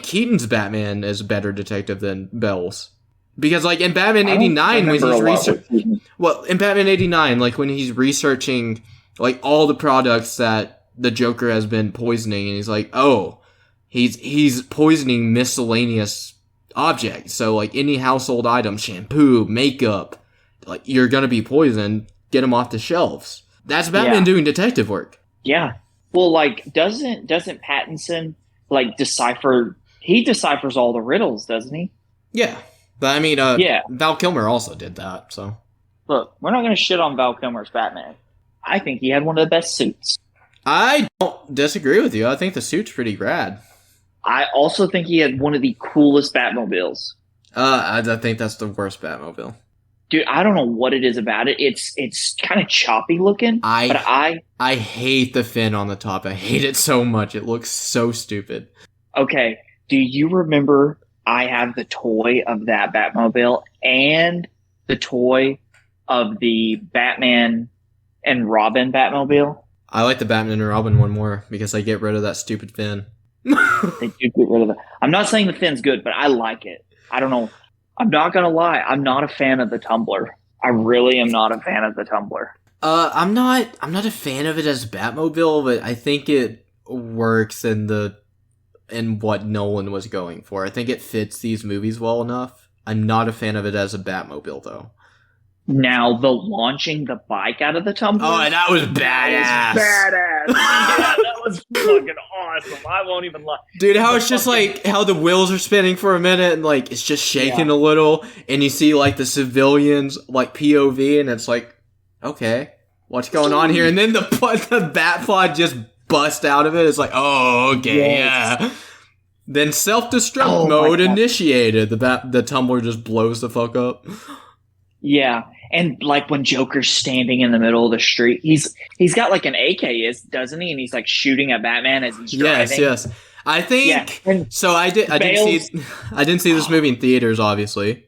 Keaton's Batman is a better detective than Bell's. Because, like, in Batman 89, when he's researching... Well, in Batman 89, like, when he's researching, like, all the products that the Joker has been poisoning, and he's like, oh, he's poisoning miscellaneous objects. So, like, any household item, shampoo, makeup, like, you're gonna be poisoned, get them off the shelves. That's Batman doing detective work. Yeah. Well, like, doesn't Pattinson, like, he deciphers all the riddles, doesn't he? Yeah. But, I mean, Val Kilmer also did that, so. Look, we're not going to shit on Val Kilmer's Batman. I think he had one of the best suits. I don't disagree with you. I think the suit's pretty rad. I also think he had one of the coolest Batmobiles. I think that's the worst Batmobile. Dude, I don't know what it is about it. It's kind of choppy looking, but I hate the fin on the top. I hate it so much. It looks so stupid. Okay, do you remember... I have the toy of that Batmobile and the toy of the Batman and Robin Batmobile. I like the Batman and Robin one more because I get rid of that stupid fin. They do get rid of it. I'm not saying the fin's good, but I like it. I don't know. I'm not going to lie. I'm not a fan of the Tumbler. I really am not a fan of the Tumbler. I'm not a fan of it as Batmobile, but I think it works in what Nolan was going for. I think it fits these movies well enough. I'm not a fan of it as a Batmobile, though. Now, the launching the bike out of the tumbler... Oh, and that was badass! Yeah, that was fucking awesome. I won't even lie. Dude, how it's just like, how the wheels are spinning for a minute, and like, it's just shaking a little, and you see like the civilians, like POV, and it's like, okay, what's going on here? And then the bat pod just bust out of it. It's like, oh, okay, yeah. Then self-destruct mode initiated. The tumbler just blows the fuck up. Yeah, and like when Joker's standing in the middle of the street, he's got like an AK, doesn't he? And he's like shooting at Batman as he's driving. Yes. I think so. I didn't see this movie in theaters, obviously,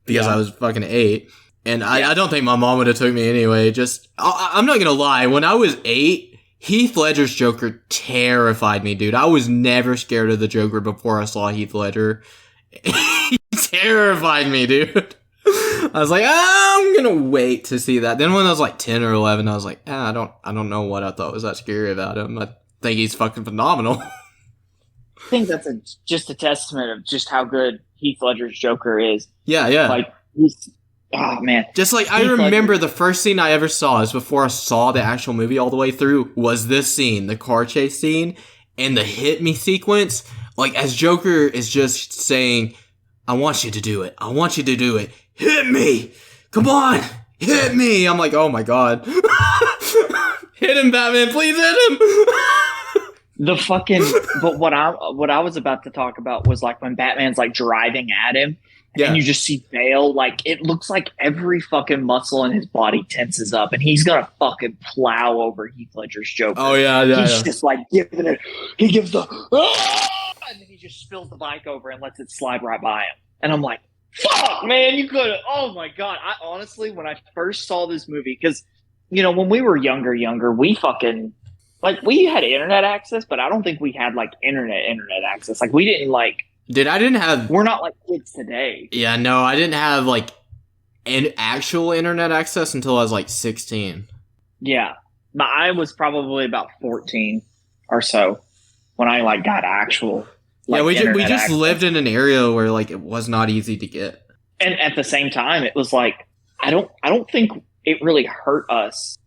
because I was fucking 8, and I don't think my mom would have took me anyway. I'm not gonna lie. When I was 8, Heath Ledger's Joker terrified me, dude. I was never scared of the Joker before I saw Heath Ledger. He terrified me, dude. I was like, I'm gonna wait to see that. Then when I was like 10 or 11, I was like, I don't know what I thought was that scary about him. I think he's fucking phenomenal. I think that's just a testament of just how good Heath Ledger's Joker is. Yeah. Like, oh man. Just like, I remember the first scene I ever saw is before I saw the actual movie all the way through was this scene, the car chase scene, and the hit me sequence like as Joker is just saying, I want you to do it. I want you to do it. Hit me. Come on. Hit me. I'm like, oh my God. Hit him, Batman. Please hit him. The fucking, but what I was about to talk about was like when Batman's like driving at him, and you just see Bale, like it looks like every fucking muscle in his body tenses up, and he's gonna fucking plow over Heath Ledger's Joker. Oh yeah. He's just like giving it. He gives the, and then he just spills the bike over and lets it slide right by him. And I'm like, fuck, man, you could have. Oh my God. I honestly, when I first saw this movie, because you know when we were younger, we fucking. Like, we had internet access, but I don't think we had, like, internet access. Like, we didn't, like... I didn't have... We're not like kids today. Yeah, no, I didn't have, like, an actual internet access until I was, like, 16. Yeah. But I was probably about 14 or so when I, like, got actual, like, yeah, we just access. lived in an area where, like, it was not easy to get. And at the same time, it was, like, I don't think it really hurt us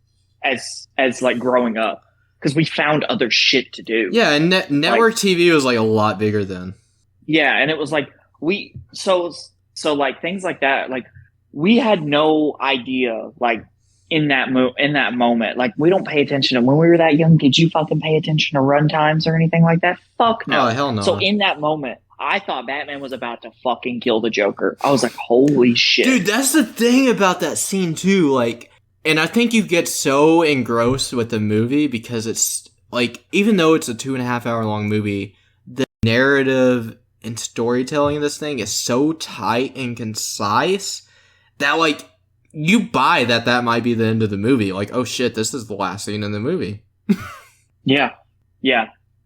as like, growing up. Because we found other shit to do. Yeah, and network TV was like a lot bigger then. Yeah, and it was like so like things like that. Like we had no idea. Like in that moment, like we don't pay attention to when we were that young. Did you fucking pay attention to run times or anything like that? Fuck no. Oh hell no. So in that moment, I thought Batman was about to fucking kill the Joker. I was like, holy shit, dude. That's the thing about that scene too. Like. And I think you get so engrossed with the movie because it's, like, even though it's a 2.5 hour long movie, the narrative and storytelling of this thing is so tight and concise that, like, you buy that might be the end of the movie. Like, oh shit, this is the last scene in the movie. Yeah.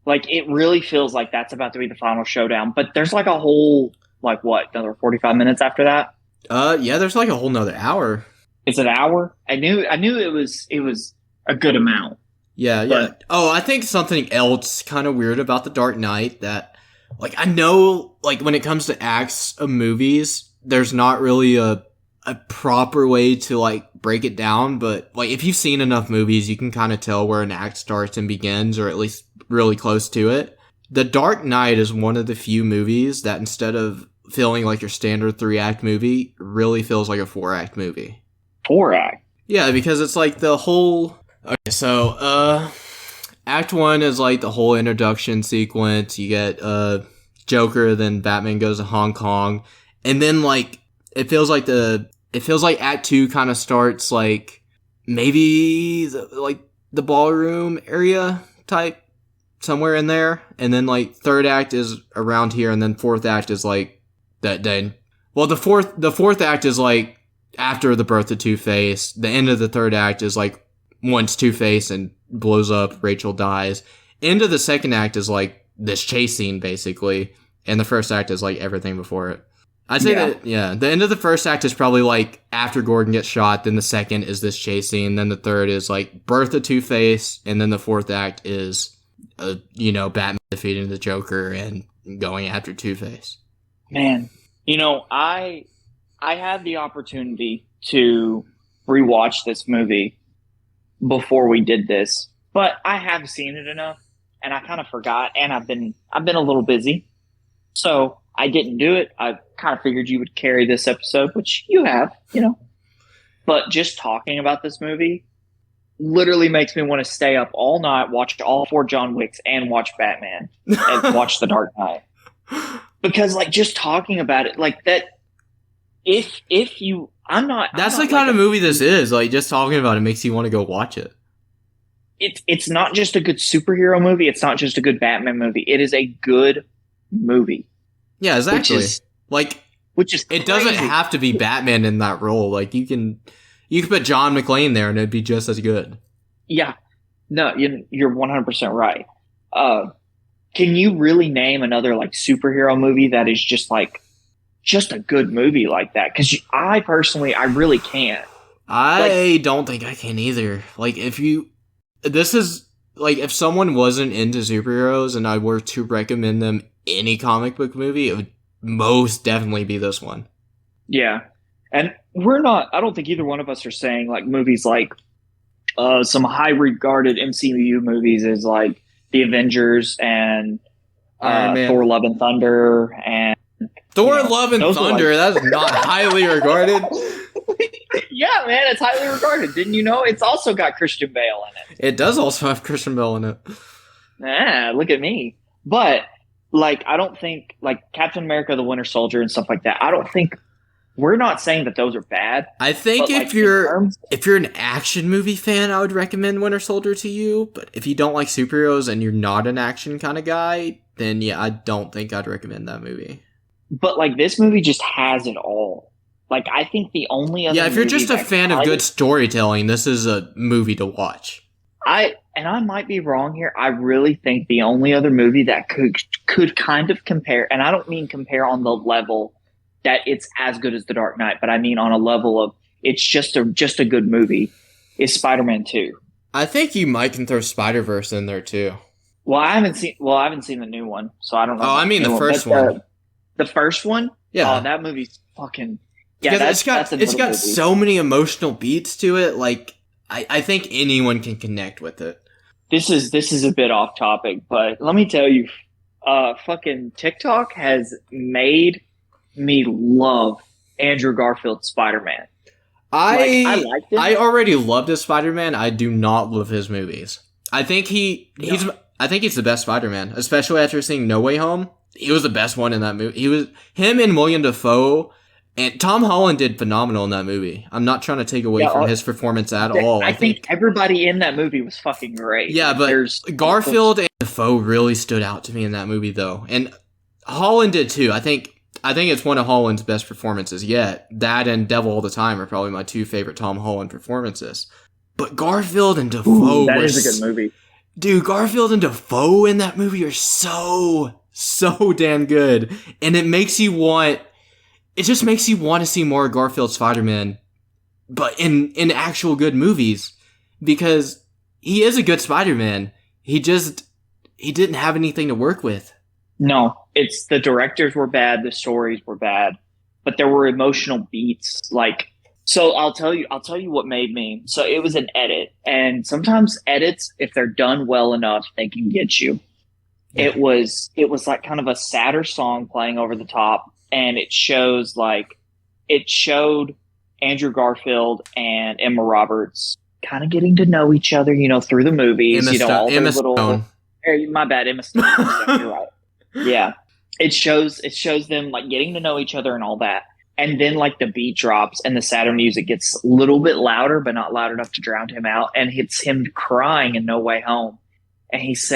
Like, it really feels like that's about to be the final showdown. But there's, like, a whole, like, what, another 45 minutes after that? Yeah, there's, like, a whole nother hour. It's an hour. I knew it was a good amount. Yeah. But, oh, I think something else kind of weird about The Dark Knight that, like, I know, like, when it comes to acts of movies, there's not really a proper way to, like, break it down. But, like, if you've seen enough movies, you can kind of tell where an act starts and begins, or at least really close to it. The Dark Knight is one of the few movies that instead of feeling like your standard 3-act movie, really feels like a 4-act movie. 4-act. Yeah, because it's like the whole... Okay, so, Act 1 is like the whole introduction sequence. You get, Joker, then Batman goes to Hong Kong. And then, like, it feels like Act 2 kind of starts, like, maybe, the ballroom area type, somewhere in there. And then, like, 3rd act is around here, and then 4th act is, like, that day. Well, the fourth act is, like, after the birth of Two-Face. The end of the 3rd act is like once Two-Face and blows up, Rachel dies. End of the 2nd act is like this chase scene basically, and the 1st act is like everything before it. I'd say the end of the 1st act is probably like after Gordon gets shot, then the 2nd is this chase scene, then the 3rd is like birth of Two-Face, and then the 4th act is Batman defeating the Joker and going after Two-Face. Man, I had the opportunity to rewatch this movie before we did this, but I have seen it enough, and I kind of forgot, and I've been a little busy, so I didn't do it. I kind of figured you would carry this episode, which you have, But just talking about this movie literally makes me want to stay up all night, watch all 4 John Wicks, and watch Batman and watch The Dark Knight, because like just talking about it like that. That's the kind of movie this is. Like, just talking about it makes you want to go watch it. It's not just a good superhero movie. It's not just a good Batman movie. It is a good movie. Yeah, exactly. Which is it doesn't have to be Batman in that role. Like, you can put John McClane there and it'd be just as good. Yeah. No, you're 100% right. Can you really name another like superhero movie that is just a good movie like that? Because I personally really can't. I don't think I can either. Like, if someone wasn't into superheroes and I were to recommend them any comic book movie, it would most definitely be this one. Yeah. And I don't think either one of us are saying like movies like some high regarded MCU movies is like The Avengers and Iron Man. Thor: Love and Thunder, and Thor: Love and Thunder. That's not highly regarded. Yeah, man, it's highly regarded. Didn't you know? It's also got Christian Bale in it. It does also have Christian Bale in it. Look at me. But like, I don't think like Captain America: The Winter Soldier and stuff like that. I don't think we're not saying that those are bad. I think if you're an action movie fan, I would recommend Winter Soldier to you. But if you don't like superheroes and you're not an action kind of guy, then yeah, I don't think I'd recommend that movie. But like, this movie just has it all. Like, I think the only other if you're just a fan of good storytelling, this is a movie to watch. I might be wrong here. I really think the only other movie that could kind of compare, and I don't mean compare on the level that it's as good as The Dark Knight, but I mean on a level of it's just a good movie, is Spider-Man 2. I think you might can throw Spider-Verse in there too. Well, I haven't seen the new one, so I don't know. Oh, I mean the first one. The first one? Yeah. Oh, that movie's fucking... Yeah, it's got so many emotional beats to it. Like, I think anyone can connect with it. This is a bit off topic, but let me tell you, fucking TikTok has made me love Andrew Garfield's Spider-Man. I liked him. I already loved his Spider-Man. I do not love his movies. I think he's the best Spider-Man, especially after seeing No Way Home. He was the best one in that movie. Him and William Dafoe. And Tom Holland did phenomenal in that movie. I'm not trying to take away from his performance at all. I think everybody in that movie was fucking great. Yeah, but Garfield and Dafoe really stood out to me in that movie, though. And Holland did, too. I think it's one of Holland's best performances yet. That and Devil All the Time are probably my two favorite Tom Holland performances. But Garfield and Dafoe that is a good movie. Dude, Garfield and Dafoe in that movie are so damn good. And it just makes you want to see more Garfield Spider-Man, but in actual good movies, because he is a good Spider-Man. He didn't have anything to work with. No, it's the directors were bad, the stories were bad, but there were emotional beats. Like, so I'll tell you what made me. So it was an edit, and sometimes edits, if they're done well enough, they can get you. Yeah. It was like kind of a sadder song playing over the top. And it showed Andrew Garfield and Emma Roberts kind of getting to know each other, through the movies. Emma Stone. My bad, Emma Stone. You're right. Yeah, it shows them like getting to know each other and all that. And then like the beat drops and the sadder music gets a little bit louder, but not loud enough to drown him out. And it's him crying in No Way Home. And he's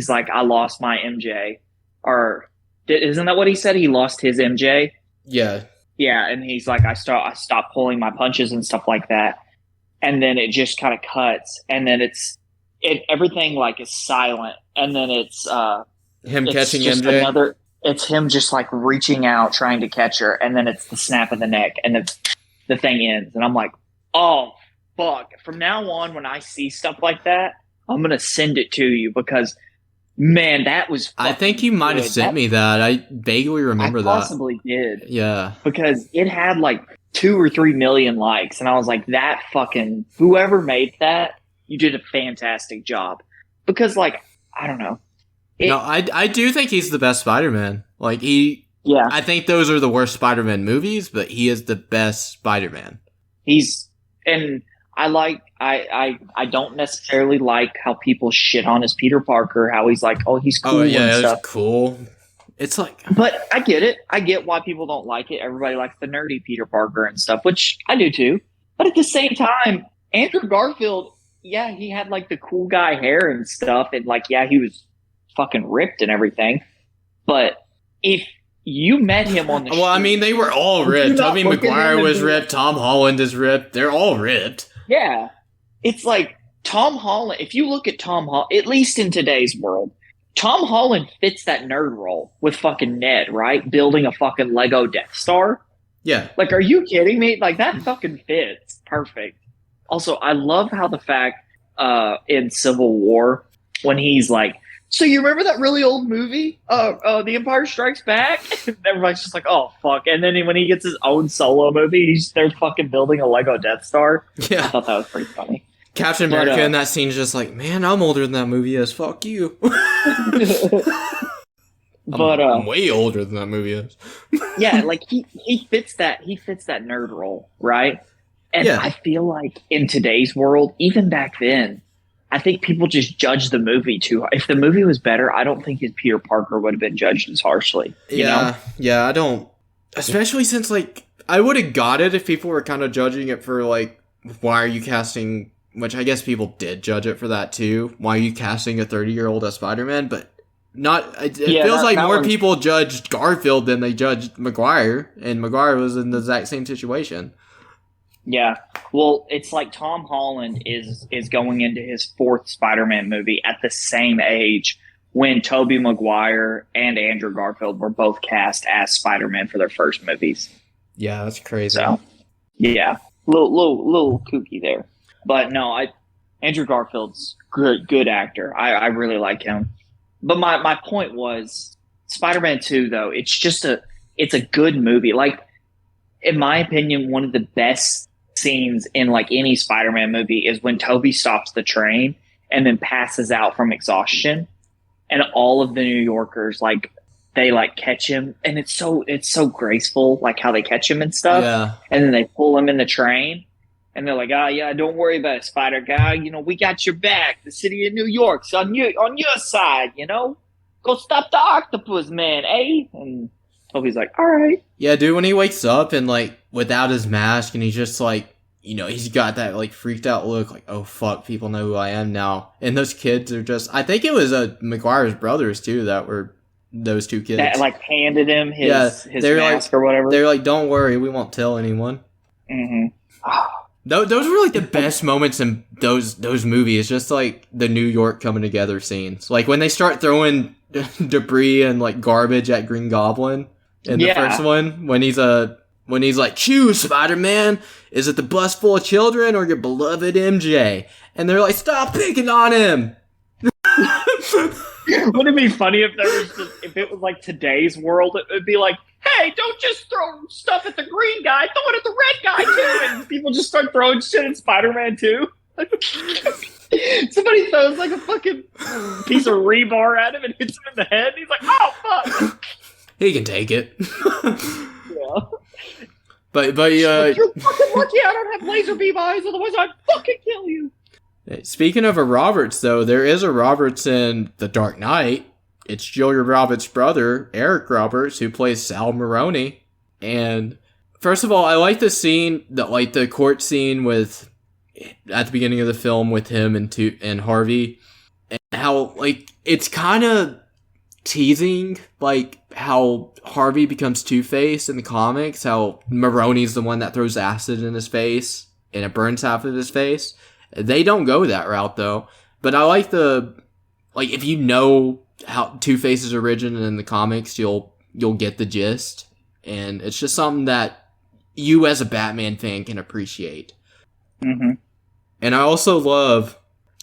like, I lost my MJ, or. Isn't that what he said? He lost his MJ? Yeah. Yeah, and he's like, I stopped pulling my punches and stuff like that. And then it just kind of cuts, and then everything like is silent, and then it's him catching MJ. It's him just like reaching out, trying to catch her, and then it's the snap of the neck, and the thing ends. And I'm like, oh fuck! From now on, when I see stuff like that, I'm gonna send it to you because. Man, that was. I think you might have sent me that. I vaguely remember that. I possibly did. Yeah, because it had like 2 or 3 million likes, and I was like, "That fucking whoever made that, you did a fantastic job." Because, like, I don't know. I do think he's the best Spider-Man. Like yeah. I think those are the worst Spider-Man movies, but he is the best Spider-Man. I don't necessarily like how people shit on his Peter Parker, how he's like, oh, he's cool. Oh, yeah, and stuff. It's cool. It's like. But I get it. I get why people don't like it. Everybody likes the nerdy Peter Parker and stuff, which I do too. But at the same time, Andrew Garfield, yeah, he had like the cool guy hair and stuff. And like, yeah, he was fucking ripped and everything. But if you met him on the Well, I mean, they were all ripped. Tobey Maguire was ripped. Tom Holland is ripped. They're all ripped. Yeah. It's like Tom Holland. If you look at Tom Holland, at least in today's world, Tom Holland fits that nerd role with fucking Ned, right? Building a fucking Lego Death Star. Yeah. Like, are you kidding me? Like, that fucking fits. Perfect. Also, I love how the fact in Civil War, when he's like, so you remember that really old movie? The Empire Strikes Back? And everybody's just like, oh, fuck. And then when he gets his own solo movie, they're fucking building a Lego Death Star. Yeah. I thought that was pretty funny. Captain America in that scene is just like, man, I'm older than that movie is. Fuck you. But I'm way older than that movie is. yeah, like he fits that nerd role, right? And Yeah. I feel like in today's world, even back then, I think people just judge the movie too. If the movie was better, I don't think his Peter Parker would have been judged as harshly. You know? Yeah, I don't. Especially since, like, I would have got it if people were kind of judging it for, like, why are you casting, which I guess people did judge it for that too. Why are you casting a 30-year-old as Spider-Man? But it feels like more people judged Garfield than they judged Maguire, and Maguire was in the exact same situation. Yeah. Well, it's like Tom Holland is going into his fourth Spider-Man movie at the same age when Tobey Maguire and Andrew Garfield were both cast as Spider-Man for their first movies. Yeah, that's crazy. So, yeah, little kooky there. But no, Andrew Garfield's good actor. I really like him. But my point was Spider-Man 2, though, it's a good movie. Like, in my opinion, one of the best scenes in like any Spider-Man movie is when Tobey stops the train and then passes out from exhaustion, and all of the New Yorkers they catch him, and it's so graceful, like how they catch him and stuff. Yeah. And then they pull him in the train, and they're like, "Oh yeah, don't worry about it, Spider Guy. You know, we got your back. The city of New York's on your side. You know, go stop the octopus man, eh?" And Toby's like, "All right." Yeah, dude, when he wakes up and, like, without his mask, and he's just, like, you know, he's got that, like, freaked out look, like, oh, fuck, people know who I am now. And those kids are just, I think it was Maguire's brothers, too, that were those two kids. That, like, handed him his mask like, or whatever. They're like, don't worry, we won't tell anyone. Mm-hmm. Those were, like, the best moments in those movies, just, like, the New York coming together scenes. Like, when they start throwing debris and, like, garbage at Green Goblin. In the first one, when he's like, choose, Spider-Man, is it the bus full of children or your beloved MJ? And they're like, stop picking on him. Wouldn't it be funny if if it was like today's world? It would be like, hey, don't just throw stuff at the green guy, throw it at the red guy too, and people just start throwing shit at Spider-Man too. Somebody throws like a fucking piece of rebar at him and hits him in the head. And he's like, oh fuck. He can take it. Yeah. But you're fucking lucky I don't have laser beam eyes, otherwise I'd fucking kill you. Speaking of a Roberts, though, there is a Roberts in The Dark Knight. It's Julia Roberts' brother, Eric Roberts, who plays Sal Maroni. And first of all, I like the scene, the court scene at the beginning of the film with him and Harvey, and how, like, it's kind of teasing, like, how Harvey becomes Two-Face in the comics, how Maroni's the one that throws acid in his face, and it burns half of his face. They don't go that route, though. But I like if you know how Two-Face's origin in the comics, you'll get the gist. And it's just something that you as a Batman fan can appreciate. Mm-hmm. And I also love,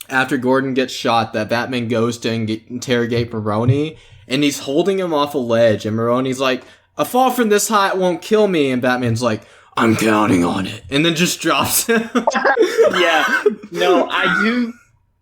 after Gordon gets shot, that Batman goes to interrogate Maroni, and he's holding him off a ledge, and Maroni's like, a fall from this height won't kill me, and Batman's like, I'm counting on it, and then just drops him. Yeah. No, I do.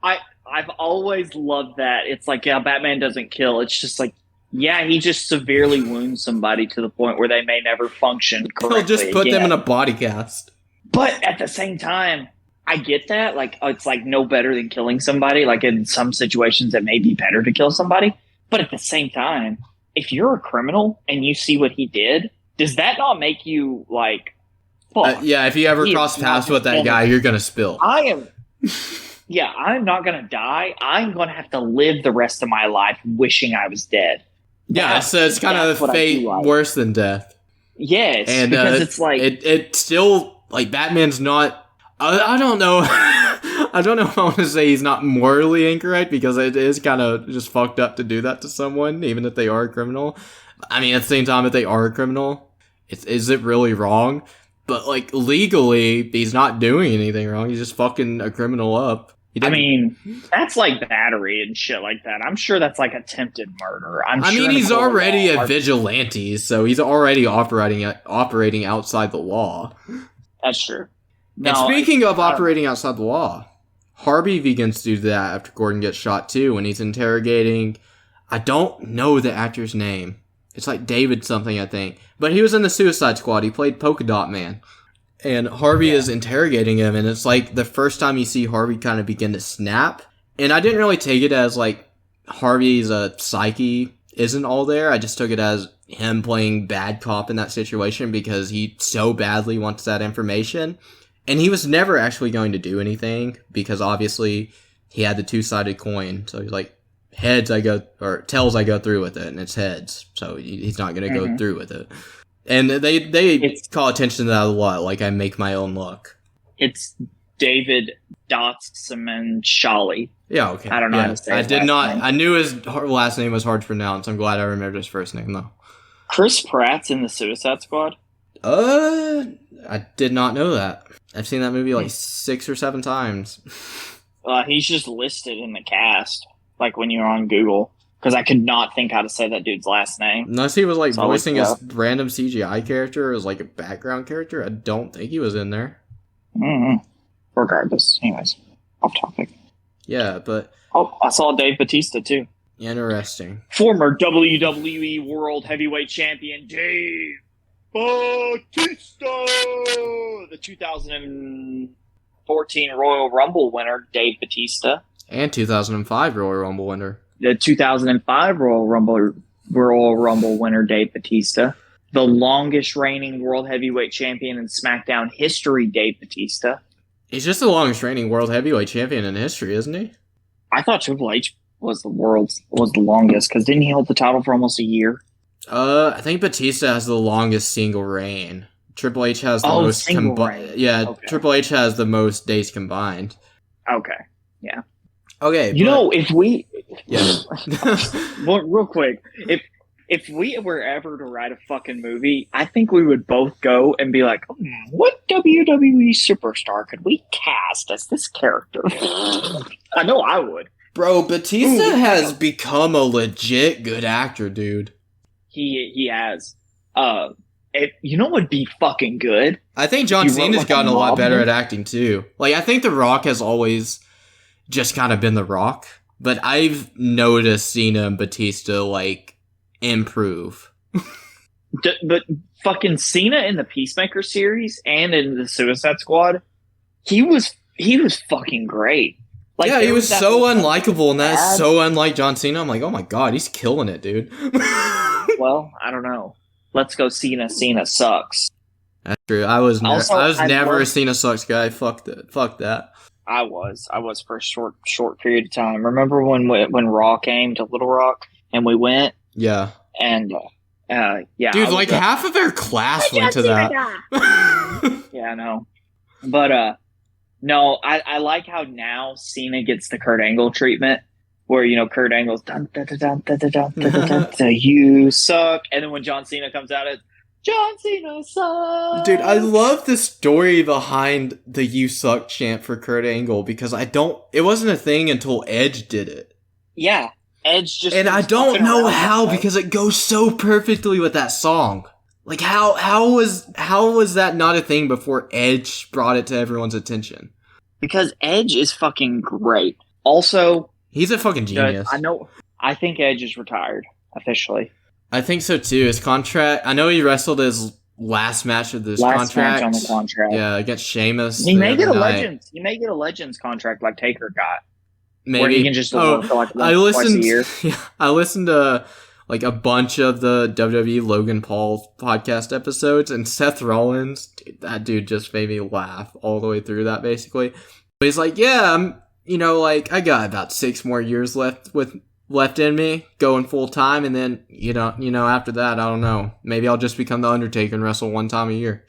I've always loved that. It's like, yeah, Batman doesn't kill. It's just like, yeah, he just severely wounds somebody to the point where they may never function correctly. He'll just put them in a body cast. But at the same time, I get that. Like, it's like no better than killing somebody. Like, in some situations, it may be better to kill somebody. But at the same time, if you're a criminal and you see what he did, does that not make you like, fuck? Yeah, if you ever cross paths with that guy, you're going to spill. I'm not going to die. I'm going to have to live the rest of my life wishing I was dead. Yeah, so it's kind of fate worse than death. Yes, and because it's like... It still, like, Batman's not... I don't know. I don't know if I want to say he's not morally incorrect, because it is kind of just fucked up to do that to someone, even if they are a criminal. I mean, at the same time, if they are a criminal, is it really wrong? But, like, legally, he's not doing anything wrong. He's just fucking a criminal up. I mean, that's like battery and shit like that. I'm sure that's like attempted murder. I mean, he's already a vigilante, so he's already operating outside the law. That's true. And speaking of operating outside the law, Harvey begins to do that after Gordon gets shot too, when he's interrogating I don't know the actor's name. It's like David something, I think. But he was in the Suicide Squad. He played Polka Dot Man. And Harvey is interrogating him, and it's like the first time you see Harvey kind of begin to snap. And I didn't really take it as like Harvey's psyche isn't all there. I just took it as him playing bad cop in that situation because he so badly wants that information. And he was never actually going to do anything because obviously he had the two-sided coin. So he's like, heads I go, or tails I go through with it, and it's heads. So he's not going to go through with it. And they call attention to that a lot, like I make my own luck. It's David Dotson Shawley. Yeah, okay. I don't know how to say I his did last not. name. I knew his last name was hard to pronounce. I'm glad I remembered his first name, though. Chris Pratt's in the Suicide Squad. I did not know that. I've seen that movie like 6 or 7 times. He's just listed in the cast, like when you're on Google, because I could not think how to say that dude's last name. Unless he was like So I voicing looked a random CGI character as like a background character, I don't think he was in there. Mm-hmm. Regardless, anyways, off topic. Yeah, but Oh, I saw Dave Bautista too. interesting. Former WWE World Heavyweight Champion Dave Bautista, the 2014 Royal Rumble winner Dave Bautista, And 2005 Royal Rumble winner. the 2005 Royal Rumble winner Dave Bautista, the longest reigning World Heavyweight Champion in SmackDown history Dave Bautista. He's just the longest reigning World Heavyweight Champion in history, isn't he? I thought Triple H was the longest because didn't he hold the title for almost a year? I think Batista has the longest single reign. Triple H has the most single combined. reign. Yeah, Okay. Triple H has the most days combined. Okay, yeah. Okay, You know, if we yeah. well, real quick, if we were ever to write a fucking movie, I think we would both go and be like, what WWE superstar could we cast as this character? I know I would. Bro, Batista has become a legit good actor, dude. He has. You know what would be fucking good? I think John He wrote Cena's like a gotten a lot mob better movie. at acting too. Like, I think The Rock has always just kind of been The Rock, but I've noticed Cena and Batista like improve. But fucking Cena in the Peacemaker series and in the Suicide Squad, he was fucking great. Like, yeah, he there was that so one unlikable, and that's bad- so unlike John Cena. I'm like, oh my god, he's killing it, dude. Well, I don't know. Let's go Cena. Cena sucks. That's true. I was Also, I never a love- Cena sucks guy. Fuck that. I was for a short period of time. Remember when Raw came to Little Rock and we went Yeah, and yeah, dude, I like was, half of their class went to that. yeah, I know, but no, I like how now Cena gets the Kurt Angle treatment, where Kurt Angle's dun dun dun dun dun dun dun dun dun dun, you suck, and then when John Cena comes out, it's John Cena sucks. Dude, I love the story behind the "You Suck" chant for Kurt Angle because it wasn't a thing until Edge did it. Yeah, Edge just And I was don't fucking know around how with it. because it goes so perfectly with that song. Like how was that not a thing before Edge brought it to everyone's attention? Because Edge is fucking great. Also, He's a fucking genius. I think Edge is retired officially. I think so too. His contract. I know he wrestled his last match of this Last contract. match on the contract. Yeah, against Sheamus. He may get a night. Legends. He may get a Legends contract like Taker got, Maybe. where he can just work for like I once, listened. twice a year. Yeah, I listened to like a bunch of the WWE Logan Paul podcast episodes, and Seth Rollins, dude, that dude just made me laugh all the way through that. Basically, but he's like, "Yeah, like I got about 6 more years left in me, going full time, and then after that, I don't know. Maybe I'll just become the Undertaker and wrestle 1 time a year."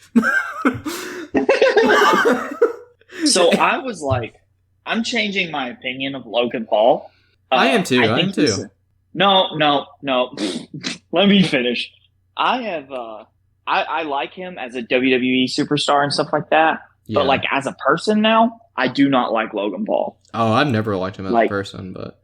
So I was like, I'm changing my opinion of Logan Paul. I am too. I am too. No. Let me finish. I have. I like him as a WWE superstar and stuff like that. Yeah. But like as a person now, I do not like Logan Paul. Oh, I've never liked him as a person, but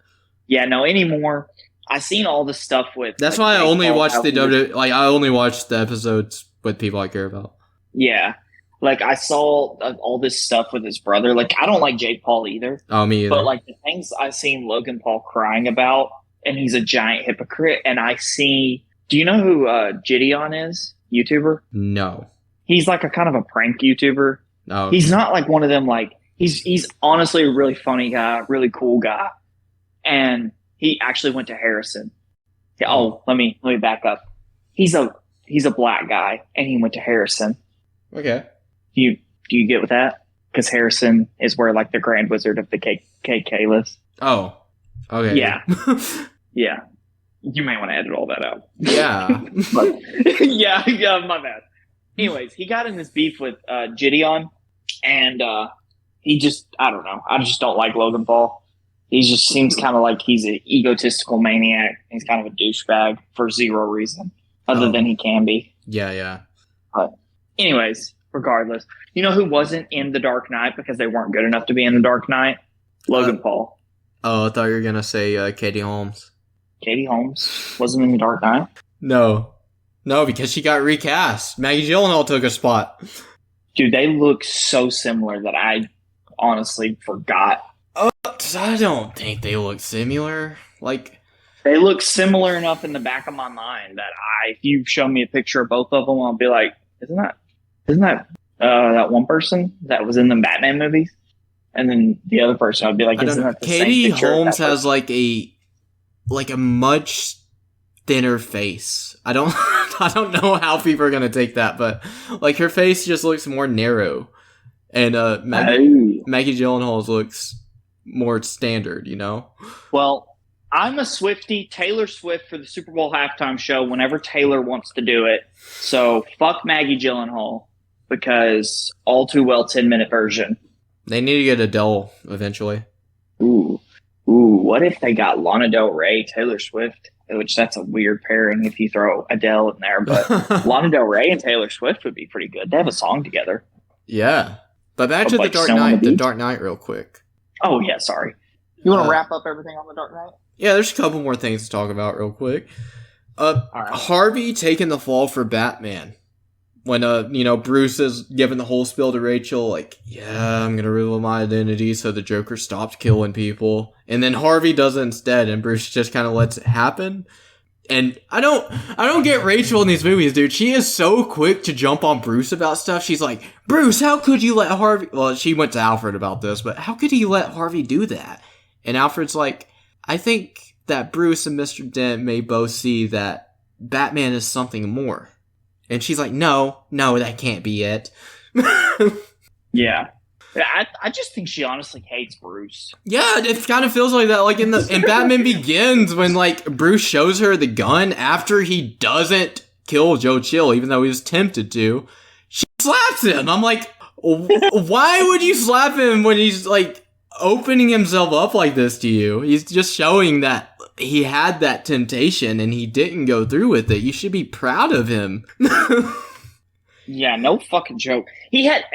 yeah, no anymore. I've seen all the stuff with. that's like, why I Jake only Paul, watch how the weird- WWE. Like I only watch the episodes with people I care about. Yeah, like I saw all this stuff with his brother. Like I don't like Jake Paul either. Oh, me either. But like the things I've seen Logan Paul crying about and he's a giant hypocrite. And do you know who Gideon is? YouTuber? No. He's like a kind of a prank YouTuber. No. He's not like one of them, like, he's honestly a really funny guy, really cool guy. And he actually went to Harrison. Let me back up. He's a black guy, and he went to Harrison. Okay. Do you get with that? Because Harrison is where like the Grand Wizard of the KK lives. Oh. Okay. Yeah. Yeah. You may want to edit all that out. Yeah. But, yeah, my bad. Anyways, he got in this beef with Gideon, and he just, I don't know. I just don't like Logan Paul. He just seems kind of like he's an egotistical maniac. He's kind of a douchebag for zero reason, other than he can be. Yeah. But anyways, regardless, you know who wasn't in The Dark Knight because they weren't good enough to be in The Dark Knight? Logan Paul. Oh, I thought you were going to say Katie Holmes. Katie Holmes wasn't in The Dark Knight? No, because she got recast. Maggie Gyllenhaal took a spot. Dude, they look so similar that I honestly forgot. I don't think they look similar. Like, they look similar enough in the back of my mind that if you show me a picture of both of them, I'll be like, isn't that that one person that was in the Batman movies? And then the other person, I'd be like, isn't that the Katie same picture Holmes has like a much thinner face. I don't know how people are gonna take that, but like her face just looks more narrow, and Maggie Gyllenhaal's looks more standard, you know? Well, I'm a Swiftie. Taylor Swift for the Super Bowl halftime show whenever Taylor wants to do it. So fuck Maggie Gyllenhaal, because all too well 10-minute version. They need to get Adele eventually. Ooh, what if they got Lana Del Rey, Taylor Swift? Which that's a weird pairing if you throw Adele in there, but Lana Del Rey and Taylor Swift would be pretty good. They have a song together. Yeah. But back to like The Dark Knight real quick. Oh, yeah, sorry. You want to wrap up everything on The Dark Knight? Yeah, there's a couple more things to talk about real quick. All right. Harvey taking the fall for Batman. When, Bruce is giving the whole spiel to Rachel, like, yeah, I'm gonna reveal my identity so the Joker stopped killing people. And then Harvey does it instead, and Bruce just kind of lets it happen. And I don't get Rachel in these movies, dude. She is so quick to jump on Bruce about stuff. She's like, Bruce, how could you let Harvey... Well, she went to Alfred about this, but how could he let Harvey do that? And Alfred's like, I think that Bruce and Mr. Dent may both see that Batman is something more. And she's like, no, that can't be it. Yeah. I just think she honestly hates Bruce. Yeah, it kind of feels like that. Like in Batman Begins, when like Bruce shows her the gun after he doesn't kill Joe Chill, even though he was tempted to, she slaps him. I'm like, why would you slap him when he's like opening himself up like this to you? He's just showing that he had that temptation and he didn't go through with it. You should be proud of him. Yeah, no fucking joke. He had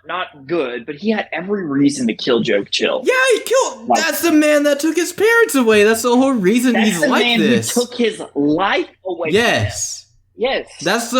not good, but he had every reason to kill Joe Chill. Yeah, he killed. That's the man that took his parents away. That's the whole reason he's like this. That's the man who took his life away. Yes. That's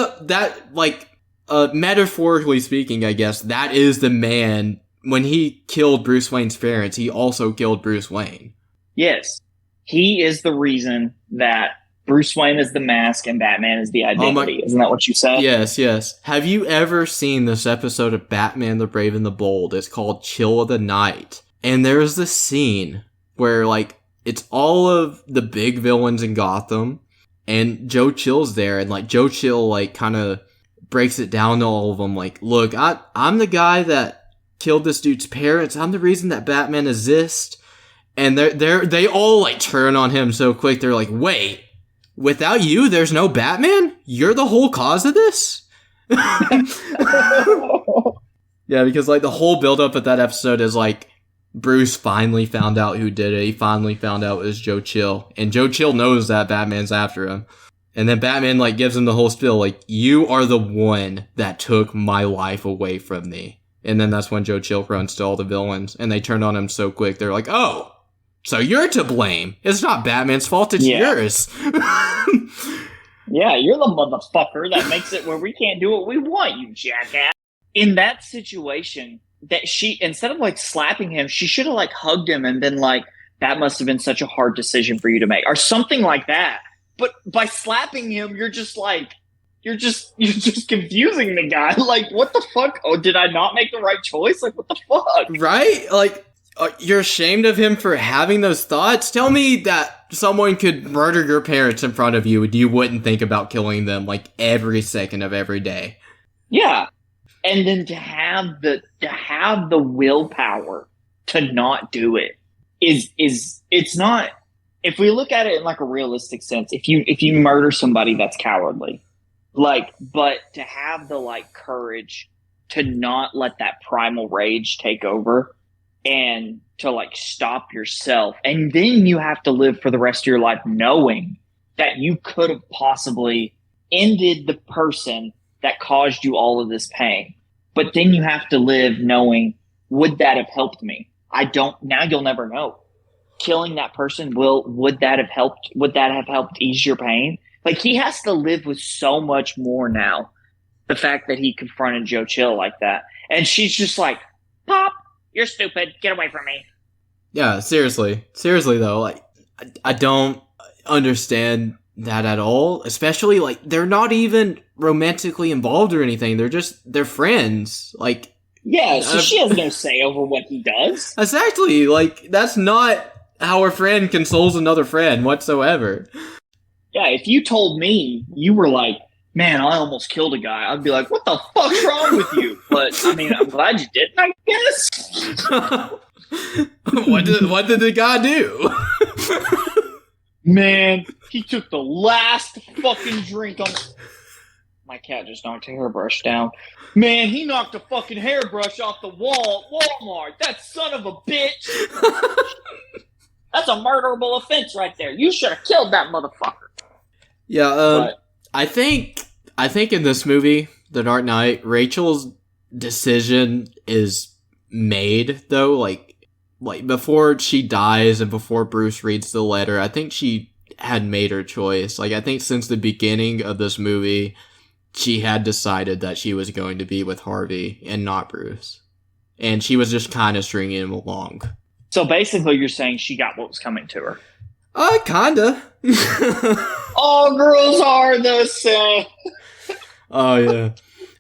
metaphorically speaking, I guess, that is the man. When he killed Bruce Wayne's parents, he also killed Bruce Wayne. Yes. He is the reason that Bruce Wayne is the mask and Batman is the identity. Isn't that what you said? Yes. Have you ever seen this episode of Batman the Brave and the Bold? It's called Chill of the Night. And there's this scene where, like, it's all of the big villains in Gotham, and Joe Chill's there, and, like, Joe Chill, like, kind of breaks it down to all of them, like, look, I'm the guy that killed this dude's parents. I'm the reason that Batman exists. And they all, like, turn on him so quick. They're like, wait, without you, there's no Batman? You're the whole cause of this? Yeah, because, like, the whole build-up of that episode is, like, Bruce finally found out who did it. He finally found out it was Joe Chill. And Joe Chill knows that Batman's after him. And then Batman, like, gives him the whole spiel, like, you are the one that took my life away from me. And then that's when Joe Chill runs to all the villains. And they turn on him so quick, they're like, oh, so you're to blame. It's not Batman's fault, it's yours. Yeah, you're the motherfucker that makes it where we can't do what we want, you jackass. In that situation, that she, instead of like slapping him, she should have like hugged him and been like, that must have been such a hard decision for you to make, or something like that. But by slapping him, you're just confusing the guy. Like, what the fuck? Oh, did I not make the right choice? Like, what the fuck? Right? Like, you're ashamed of him for having those thoughts? Tell me that someone could murder your parents in front of you and you wouldn't think about killing them, like, every second of every day. Yeah. And then to have the willpower to not do it is it's not, if we look at it in like a realistic sense, if you murder somebody, that's cowardly. Like, but to have the like courage to not let that primal rage take over and to like stop yourself, and then you have to live for the rest of your life knowing that you could have possibly ended the person that caused you all of this pain. But then you have to live knowing, would that have helped me? Now you'll never know. Killing that person, would that have helped ease your pain? Like, he has to live with so much more now. The fact that he confronted Joe Chill like that. And she's just like, Pop, you're stupid. Get away from me. Yeah, seriously. Seriously, though, like, I don't understand that at all. Especially, like, they're not even romantically involved or anything. They're friends. Like, yeah, so she has no say over what he does. Exactly. Like, that's not how a friend consoles another friend whatsoever. Yeah, if you told me, you were like, man, I almost killed a guy, I'd be like, what the fuck's wrong with you? But, I mean, I'm glad you didn't, I guess. What did the guy do? Man, he took the last fucking drink on... My cat just knocked a hairbrush down. Man, he knocked a fucking hairbrush off the wall at Walmart. That son of a bitch. That's a murderable offense right there. You should have killed that motherfucker. Yeah, I think in this movie, The Dark Knight, Rachel's decision is made, though. Like before she dies and before Bruce reads the letter, I think she had made her choice. Like, I think since the beginning of this movie, she had decided that she was going to be with Harvey and not Bruce. And she was just kind of stringing him along. So basically you're saying she got what was coming to her. Kinda. All girls are the same. Oh, yeah.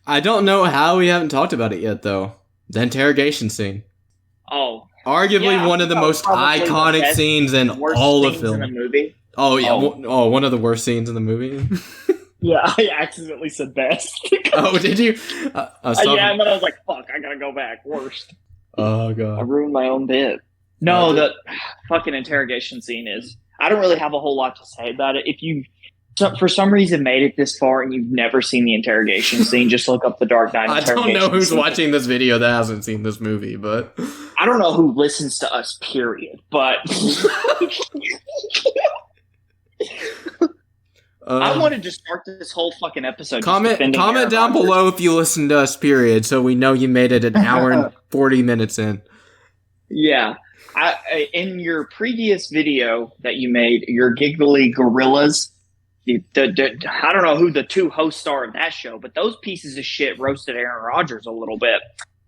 I don't know how we haven't talked about it yet, though. The interrogation scene. Oh. Arguably one of the most iconic scenes in all of film. In the movie. Oh, yeah. One of the worst scenes in the movie. Yeah, I accidentally said best. Oh, did you? Yeah, and then I was like, fuck, I gotta go back. Worst. Oh, God. I ruined my own bit. No, the fucking interrogation scene is... I don't really have a whole lot to say about it. If you, for some reason, made it this far and you've never seen the interrogation scene, just look up the Dark Knight interrogation scene. I don't know who's watching this video that hasn't seen this movie, but... I don't know who listens to us, period, but... I wanted to start this whole fucking episode. Comment down below if you listen to us, period, so we know you made it an hour and 40 minutes in. Yeah. In your previous video that you made, your giggly gorillas, I don't know who the two hosts are of that show, but those pieces of shit roasted Aaron Rodgers a little bit.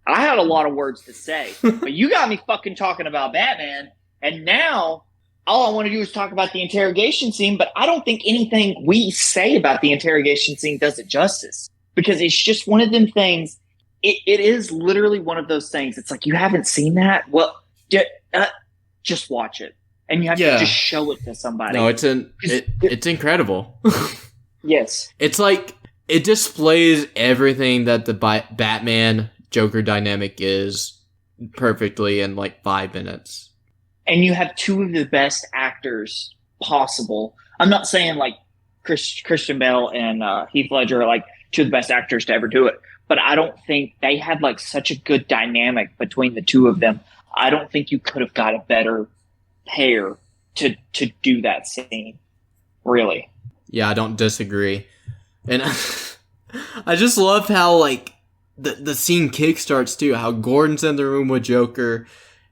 I had a lot of words to say, but you got me fucking talking about Batman, and now all I want to do is talk about the interrogation scene, but I don't think anything we say about the interrogation scene does it justice, because it's just one of them things. It is literally one of those things. It's like, you haven't seen that? Well, just watch it, and you have to just show it to somebody. No, it's incredible. Yes, it's like it displays everything that the Batman Joker dynamic is perfectly in like 5 minutes. And you have two of the best actors possible. I'm not saying like Christian Bale and Heath Ledger are like two of the best actors to ever do it, but I don't think they had like such a good dynamic between the two of them. I don't think you could have got a better pair to do that scene. Really. Yeah, I don't disagree. And I just love how like the scene kickstarts too, how Gordon's in the room with Joker,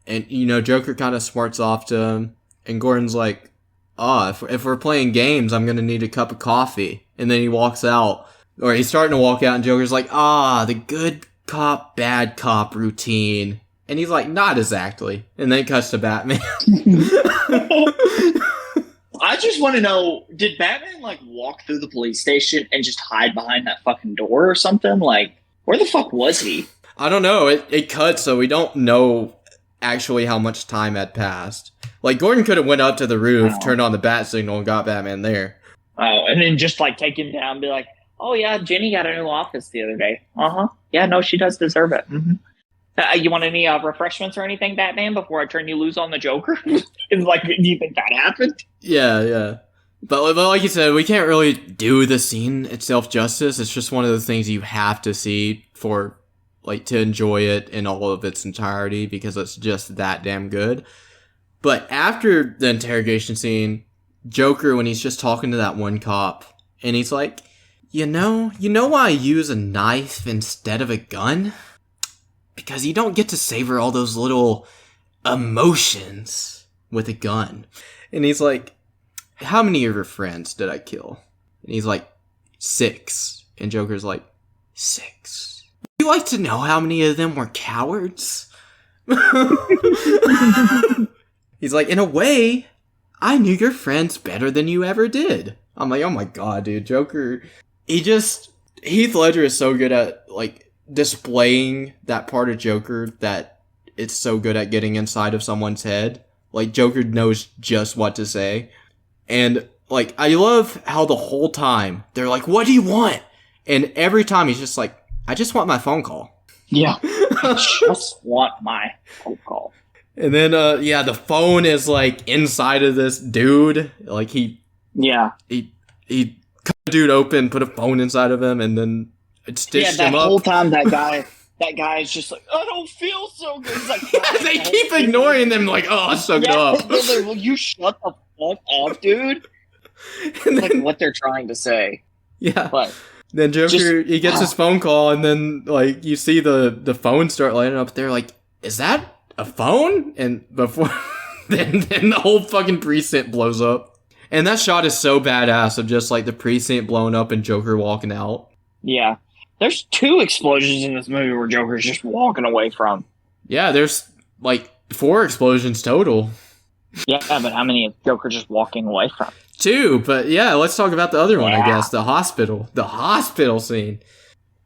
and you know, Joker kind of smarts off to him, and Gordon's like, if we're playing games, I'm gonna need a cup of coffee. And then he walks out, or he's starting to walk out, and Joker's like, the good cop, bad cop routine. And he's like, not exactly. And then it cuts to Batman. I just want to know, did Batman, like, walk through the police station and just hide behind that fucking door or something? Like, where the fuck was he? I don't know. It cuts, so we don't know actually how much time had passed. Like, Gordon could have went up to the roof, turned on the bat signal, and got Batman there. Oh, and then just, like, take him down and be like, oh, yeah, Jenny got a new office the other day. Uh-huh. Yeah, no, she does deserve it. Mm-hmm. You want any refreshments or anything, Batman, before I turn you loose on the Joker? Like, do you think that happened? Yeah. But like you said, we can't really do the scene itself justice. It's just one of those things you have to see for, like, to enjoy it in all of its entirety, because it's just that damn good. But after the interrogation scene, Joker, when he's just talking to that one cop, and he's like, you know why I use a knife instead of a gun? Because you don't get to savor all those little emotions with a gun. And he's like, how many of your friends did I kill? And he's like, 6. And Joker's like, 6. Would you like to know how many of them were cowards? He's like, in a way, I knew your friends better than you ever did. I'm like, oh my god, dude, Joker. Heath Ledger is so good at, like, displaying that part of Joker that it's so good at getting inside of someone's head. Like, Joker knows just what to say. And, like, I love how the whole time they're like, what do you want? And every time he's just like, I just want my phone call. Yeah. I just want my phone call. And then, the phone is, like, inside of this dude. Like, he cut the dude open, put a phone inside of him, and then it stitched him up. Yeah, that whole time that guy is just like, I don't feel so good. He's like, they keep ignoring them, like, oh, suck it up. Like, will you shut the fuck up, dude? Like, what they're trying to say. Yeah. But then Joker, he gets his phone call, and then, like, you see the phone start lighting up. They're like, is that a phone? And before, then the whole fucking precinct blows up. And that shot is so badass of just, like, the precinct blowing up and Joker walking out. Yeah. There's 2 explosions in this movie where Joker's just walking away from. Yeah, there's, like, 4 explosions total. Yeah, but how many is Joker just walking away from? 2, but yeah, let's talk about the other one, I guess. The hospital scene.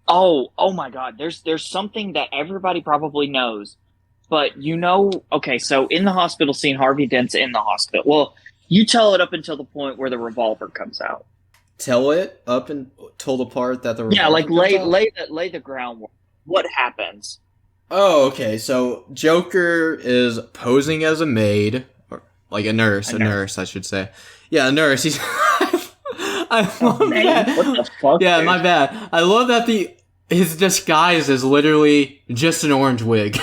Oh my god. There's something that everybody probably knows. But okay, so in the hospital scene, Harvey Dent's in the hospital. Well, you tell it up until the point where the revolver comes out. Tell it up until the part that the revolver lay the groundwork. What happens? Oh, okay. So Joker is posing as a maid, or like a nurse, I should say. Yeah, a nurse. He's. I love that. What the fuck? Yeah, dude? my bad. I love that his disguise is literally just an orange wig.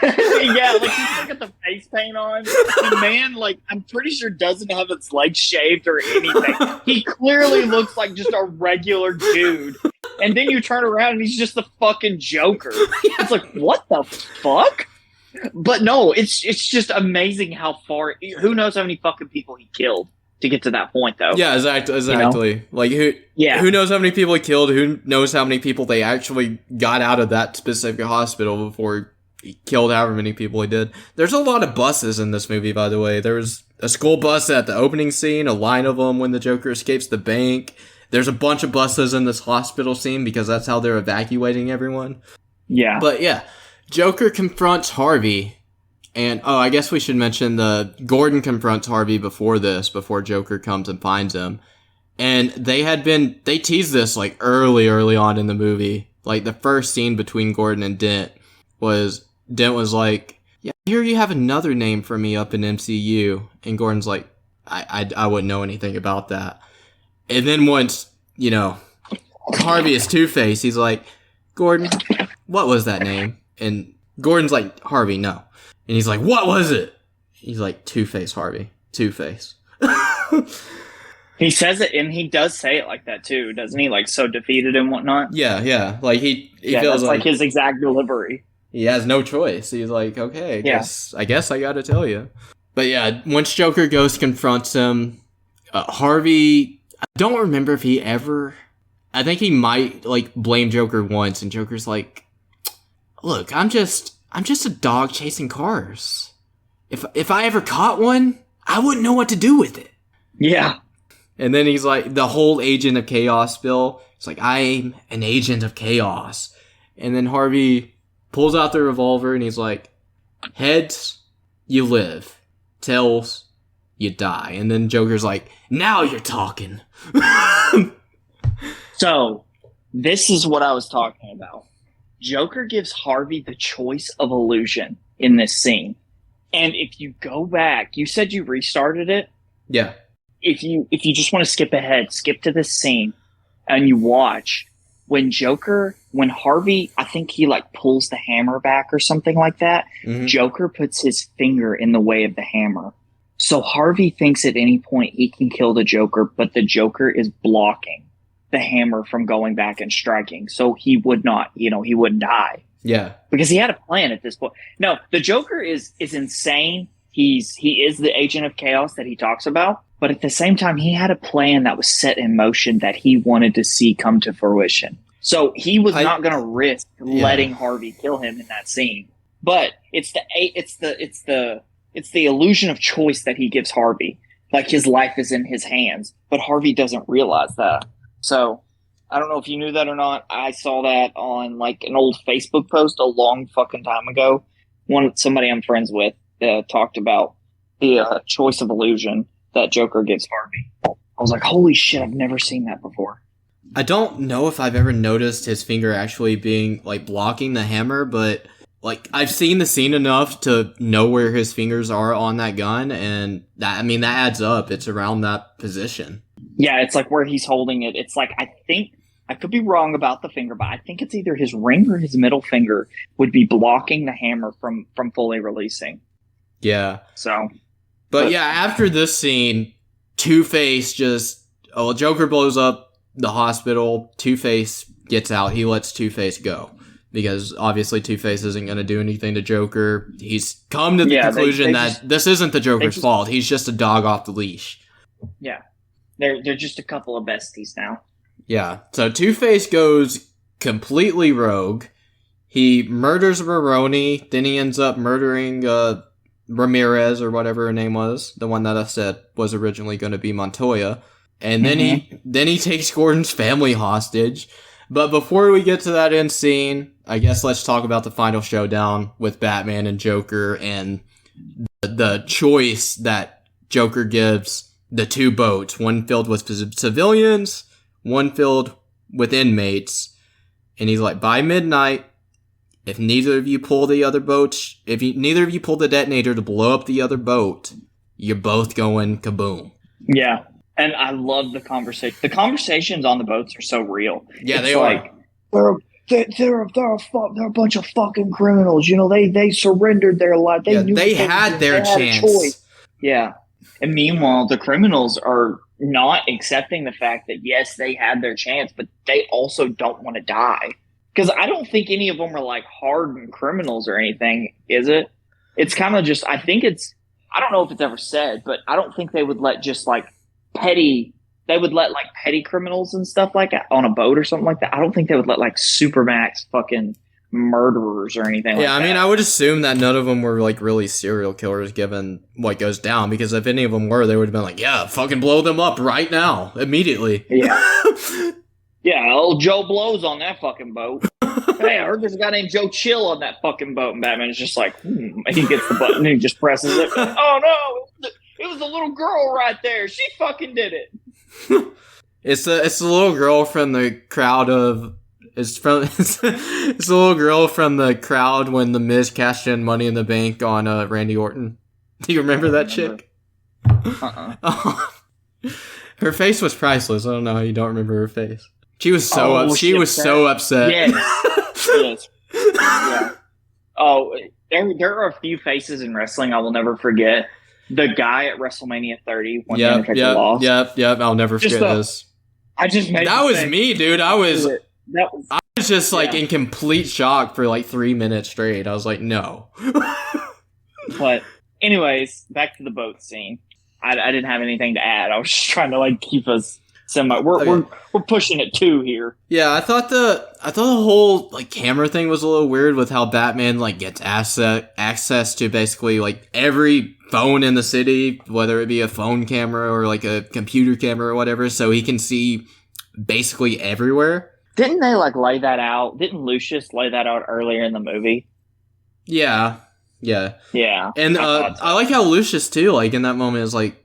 Yeah, like he's got the face paint on. The man, like, I'm pretty sure doesn't have its legs shaved or anything. He clearly looks like just a regular dude. And then you turn around and he's just the fucking Joker. It's like, what the fuck? But no, it's just amazing how far. Who knows how many fucking people he killed to get to that point, though. Yeah, exactly. You know? Like, who knows how many people he killed? Who knows how many people they actually got out of that specific hospital before he killed however many people he did. There's a lot of buses in this movie, by the way. There was a school bus at the opening scene, a line of them when the Joker escapes the bank. There's a bunch of buses in this hospital scene because that's how they're evacuating everyone. Yeah. But yeah, Joker confronts Harvey. And, I guess we should mention Gordon confronts Harvey before Joker comes and finds him. And they teased this, like, early on in the movie. Like, the first scene between Gordon and Dent was like, yeah, here you have another name for me up in MCU. And Gordon's like, I wouldn't know anything about that. And then once, Harvey is Two-Face, he's like, Gordon, what was that name? And Gordon's like, Harvey, no. And he's like, what was it? He's like, Two-Face, Harvey. Two-Face. He says it, and he does say it like that, too, doesn't he? Like, so defeated and whatnot. Yeah. Like, he feels that's like his exact delivery. He has no choice. He's like, okay, I guess I gotta tell you. But yeah, once Joker goes confronts him, Harvey, I don't remember if he ever, I think he might, like, blame Joker once, and Joker's like, look, I'm just I'm just a dog chasing cars. If I ever caught one, I wouldn't know what to do with it. Yeah. And then he's like, the whole Agent of Chaos spill. It's like, I'm an agent of chaos. And then Harvey pulls out the revolver and he's like, heads, you live. Tails, you die. And then Joker's like, now you're talking. So, this is what I was talking about. Joker gives Harvey the choice of illusion in this scene. And if you go back, you said you restarted it. Yeah. If you just want to skip ahead, skip to this scene and you watch when Harvey, I think he like pulls the hammer back or something like that. Mm-hmm. Joker puts his finger in the way of the hammer. So Harvey thinks at any point he can kill the Joker, but the Joker is blocking the hammer from going back and striking. So he would not, he wouldn't die. Yeah. Because he had a plan at this point. No, the Joker is insane. He is the agent of chaos that he talks about. But at the same time, he had a plan that was set in motion that he wanted to see come to fruition. So he was not going to risk letting Harvey kill him in that scene. But it's the illusion of choice that he gives Harvey. Like his life is in his hands, but Harvey doesn't realize that. So I don't know if you knew that or not. I saw that on like an old Facebook post a long fucking time ago. Somebody I'm friends with talked about the choice of illusion that Joker gives Harvey. I was like, holy shit, I've never seen that before. I don't know if I've ever noticed his finger actually being like blocking the hammer, but like I've seen the scene enough to know where his fingers are on that gun, and that adds up. It's around that position. Yeah, it's like where he's holding it. It's like, I think, I could be wrong about the finger, but I think it's either his ring or his middle finger would be blocking the hammer from fully releasing. Yeah. So. But yeah, after this scene, Two-Face Joker blows up the hospital. Two-Face gets out. He lets Two-Face go. Because obviously Two-Face isn't going to do anything to Joker. He's come to the conclusion that this isn't the Joker's fault. He's just a dog off the leash. Yeah. They're just a couple of besties now. Yeah. So Two-Face goes completely rogue. He murders Maroni. Then he ends up murdering Ramirez or whatever her name was, the one that I said was originally going to be Montoya, and then he takes Gordon's family hostage. But before we get to that end scene, I guess let's talk about the final showdown with Batman and Joker and the choice that Joker gives the two boats, one filled with civilians, one filled with inmates, and he's like, by midnight, if neither of you pull the other boats, neither of you pull the detonator to blow up the other boat, you're both going kaboom. Yeah, and I love the conversation. The conversations on the boats are so real. Yeah, they are. They're a bunch of fucking criminals. They surrendered their life. They had their chance. Yeah, and meanwhile, the criminals are not accepting the fact that yes, they had their chance, but they also don't want to die. Because I don't think any of them are like hardened criminals or anything, is it? It's kind of just, I don't know if it's ever said, but I don't think they would let just like petty criminals and stuff like that on a boat or something like that. I don't think they would let like supermax fucking murderers or anything like that. Yeah, I mean, I would assume that none of them were like really serial killers given what goes down, because if any of them were, they would have been like, yeah, fucking blow them up right now, immediately. Yeah. Yeah, old Joe Blow's on that fucking boat. Hey, I heard there's a guy named Joe Chill on that fucking boat. And Batman is just like, and he gets the button and he just presses it. Oh no, it was the little girl right there. She fucking did it. It's the little girl from the crowd of. It's the little girl from the crowd when the Miz cashed in Money in the Bank on Randy Orton. Do you remember that chick? Her face was priceless. I don't know how you don't remember her face. She was so upset. Yes. Yeah. Oh, there are a few faces in wrestling I will never forget. The guy at WrestleMania 30 when Undertaker lost. Yep. I'll never forget this. That was me, dude. I was just like in complete shock for like 3 minutes straight. I was like, no. But anyways, back to the boat scene. I didn't have anything to add. I was just trying to like keep us We're pushing it 2 here. Yeah, I thought the whole like camera thing was a little weird with how Batman like gets access to basically like every phone in the city, whether it be a phone camera or like a computer camera or whatever, so he can see basically everywhere. Didn't they like lay that out? Didn't Lucius lay that out earlier in the movie? Yeah. And I like how Lucius too, like in that moment is like,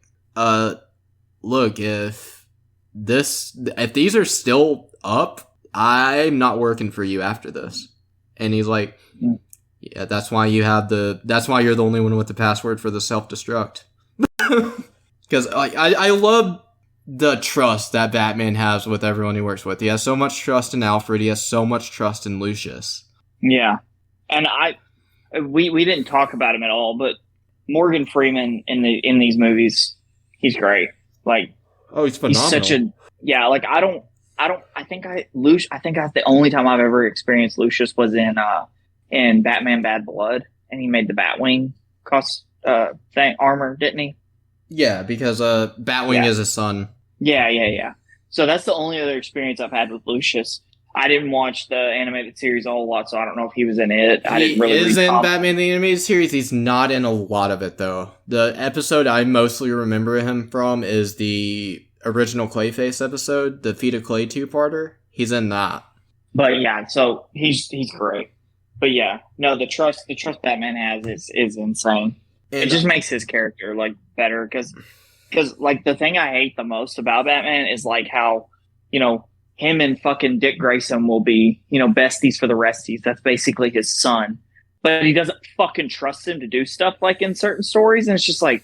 look, if these are still up, I'm not working for you after this. And he's like, yeah, that's why you're the only one with the password for the self-destruct. Because I love the trust that Batman has with everyone he works with. He has so much trust in Alfred. He has so much trust in Lucius. Yeah. And we didn't talk about him at all, but Morgan Freeman in these movies, he's great. Like, oh, he's phenomenal. He's such a I think the only time I've ever experienced Lucius was in Batman Bad Blood, and he made the Batwing armor, didn't he? Yeah, because Batwing is his son. Yeah. So that's the only other experience I've had with Lucius. I didn't watch the animated series a whole lot, so I don't know if he was in it. I didn't really. He is in Batman the Animated Series. He's not in a lot of it, though. The episode I mostly remember him from is the original Clayface episode, the Feet of Clay 2-parter. He's in that. But yeah, so he's great. But yeah, no, the trust Batman has is insane. And it just makes his character like better because like the thing I hate the most about Batman is like how, you know, him and fucking Dick Grayson will be, you know, besties for the resties. That's basically his son. But he doesn't fucking trust him to do stuff like in certain stories. And it's just like,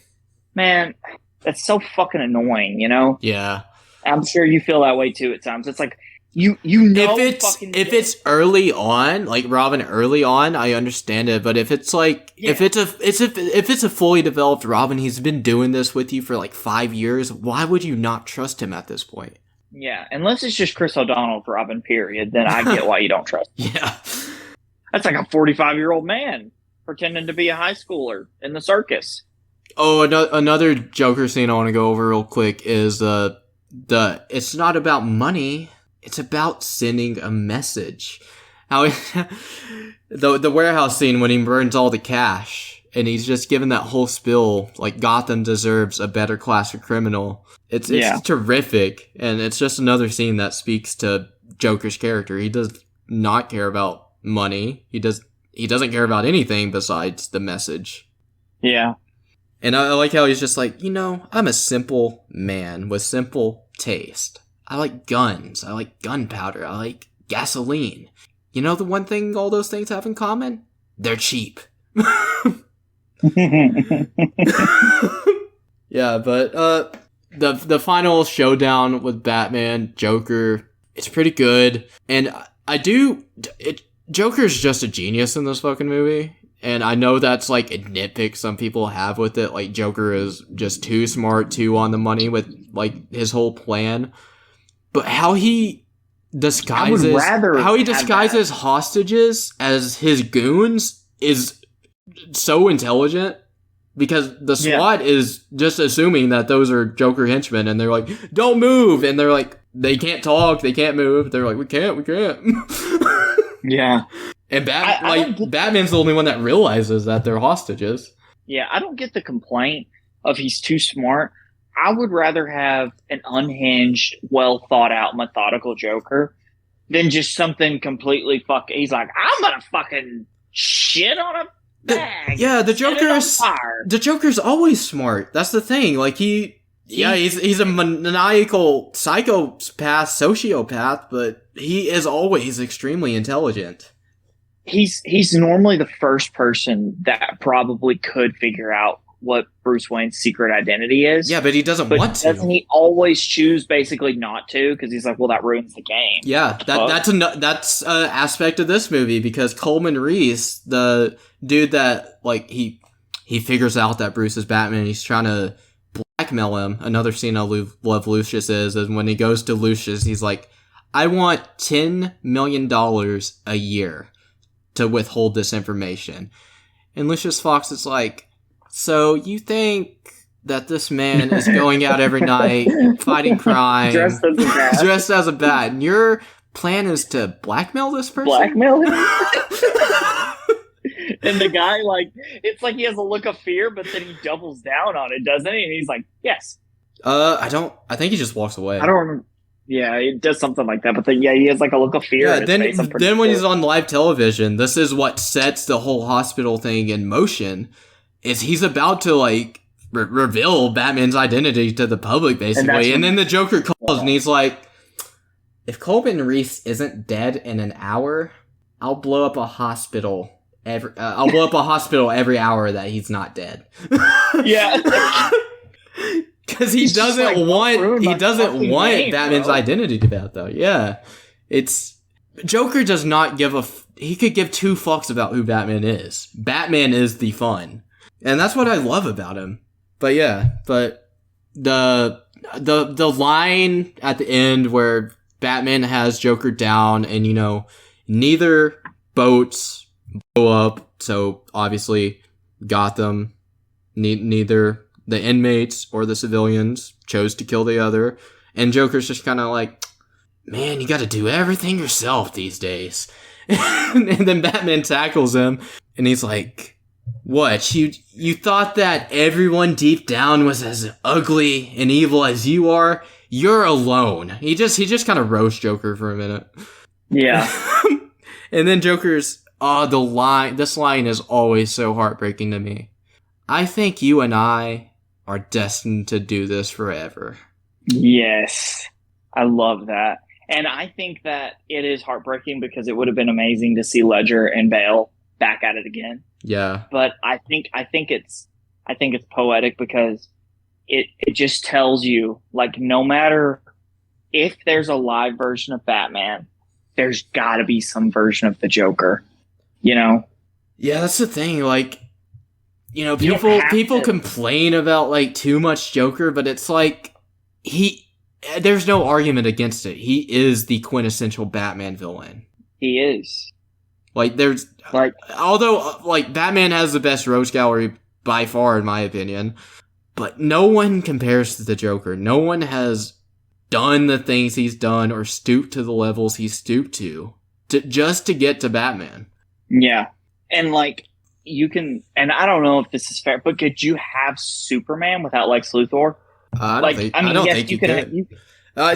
man, that's so fucking annoying, you know? Yeah. I'm sure you feel that way too at times. It's like, you know, if it's early on, like Robin early on, I understand it. But if it's like, if it's a fully developed Robin, he's been doing this with you for like 5 years. Why would you not trust him at this point? Yeah, unless it's just Chris O'Donnell's Robin, period, then I get why you don't trust him. Yeah. That's like a 45-year-old man pretending to be a high schooler in the circus. Oh, another Joker scene I want to go over real quick is it's not about money, it's about sending a message. How the warehouse scene when he burns all the cash and he's just given that whole spiel like Gotham deserves a better class of criminal. It's terrific, and it's just another scene that speaks to Joker's character. He does not care about money. He doesn't care about anything besides the message. Yeah. And I like how he's just like, you know, I'm a simple man with simple taste. I like guns. I like gunpowder. I like gasoline. You know the one thing all those things have in common? They're cheap. Yeah, but the final showdown with Batman, Joker, it's pretty good. And Joker's just a genius in this fucking movie. And I know that's like a nitpick some people have with it. Like Joker is just too smart, too on the money with like his whole plan. But how he disguises hostages as his goons is so intelligent. Because the SWAT is just assuming that those are Joker henchmen, and they're like, don't move! And they're like, they can't talk, they can't move. They're like, we can't. Yeah. And Batman's the only one that realizes that they're hostages. Yeah, I don't get the complaint of he's too smart. I would rather have an unhinged, well thought out, methodical Joker than just something completely he's like, I'm gonna fucking shit on a bag. The Joker's always smart. That's the thing. Like he's a maniacal psychopath, sociopath, but he is always extremely intelligent. He's normally the first person that probably could figure out what Bruce Wayne's secret identity is. Yeah, but he doesn't want to. Doesn't he always choose basically not to? Because he's like, well, that ruins the game. Yeah, that's an aspect of this movie, because Coleman Reese, the dude that like he figures out that Bruce is Batman and he's trying to blackmail him. Another scene I love Lucius is when he goes to Lucius, he's like, I want $10 million a year to withhold this information. And Lucius Fox is like, so you think that this man is going out every night, fighting crime, dressed as a bat, and your plan is to blackmail this person? Blackmail him? And the guy, like, it's like he has a look of fear, but then he doubles down on it, doesn't he? And he's like, yes. I think he just walks away. I don't remember. Yeah, it does something like that, but then, he has like a look of fear. Yeah, then when he's on live television, this is what sets the whole hospital thing in motion, is he's about to, like, reveal Batman's identity to the public, basically. And then the Joker calls and he's like, if Coleman Reese isn't dead in an hour, I'll blow up a hospital every hour that he's not dead. Yeah. Because he doesn't want Batman's identity to be out, though. Yeah. Joker does not give he could give two fucks about who Batman is. Batman is the fun. And that's what I love about him. But yeah, the line at the end where Batman has Joker down and, neither boats blow up, so obviously Gotham, neither the inmates or the civilians chose to kill the other, and Joker's just kind of like, man, you gotta do everything yourself these days. And then Batman tackles him, and he's like, what, you thought that everyone deep down was as ugly and evil as you are? You're alone. He just kind of roasts Joker for a minute. Yeah. And then Joker's, this line is always so heartbreaking to me. I think you and I are destined to do this forever. Yes. I love that. And I think that it is heartbreaking because it would have been amazing to see Ledger and Bale back at it again. Yeah. But I think it's poetic because it just tells you, like, no matter if there's a live version of Batman, there's got to be some version of the Joker, Yeah, that's the thing. Like, people complain about, like, too much Joker, but it's like there's no argument against it. He is the quintessential Batman villain. He is. Like, although, like, Batman has the best rogues gallery by far, in my opinion, but no one compares to the Joker. No one has done the things he's done or stooped to the levels he's stooped to just to get to Batman. Yeah. And, like, you can, and I don't know if this is fair, but could you have Superman without Lex Luthor? I don't think you could.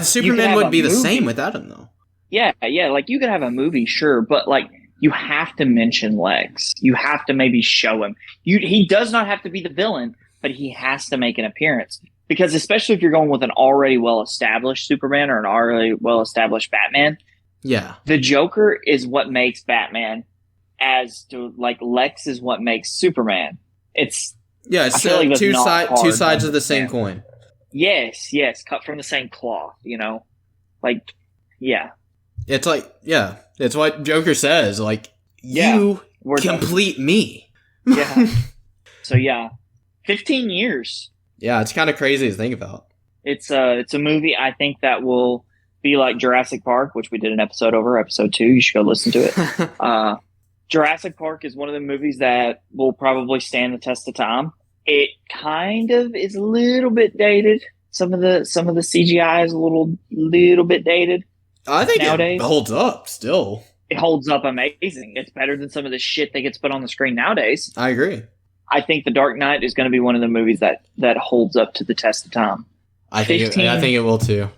Superman would be the same without him, though. Yeah, like, you could have a movie, sure, but, like, you have to mention Lex. You have to maybe show him. He does not have to be the villain, but he has to make an appearance. Because especially if you're going with an already well-established Superman or an already well-established Batman, yeah, the Joker is what makes Batman, like, Lex is what makes Superman. It's like two sides of the same coin. Yes, cut from the same cloth, Like, yeah. It's like, yeah, it's what Joker says, like, you complete me. Yeah. So, yeah, 15 years. Yeah, it's kind of crazy to think about. It's a movie, I think, that will be like Jurassic Park, which we did an episode over, episode 2. You should go listen to it. Jurassic Park is one of the movies that will probably stand the test of time. It kind of is a little bit dated. Some of the CGI is a little bit dated. I think nowadays, it holds up still. It holds up amazing. It's better than some of the shit that gets put on the screen nowadays. I agree. I think The Dark Knight is going to be one of the movies that holds up to the test of time. I think it will too.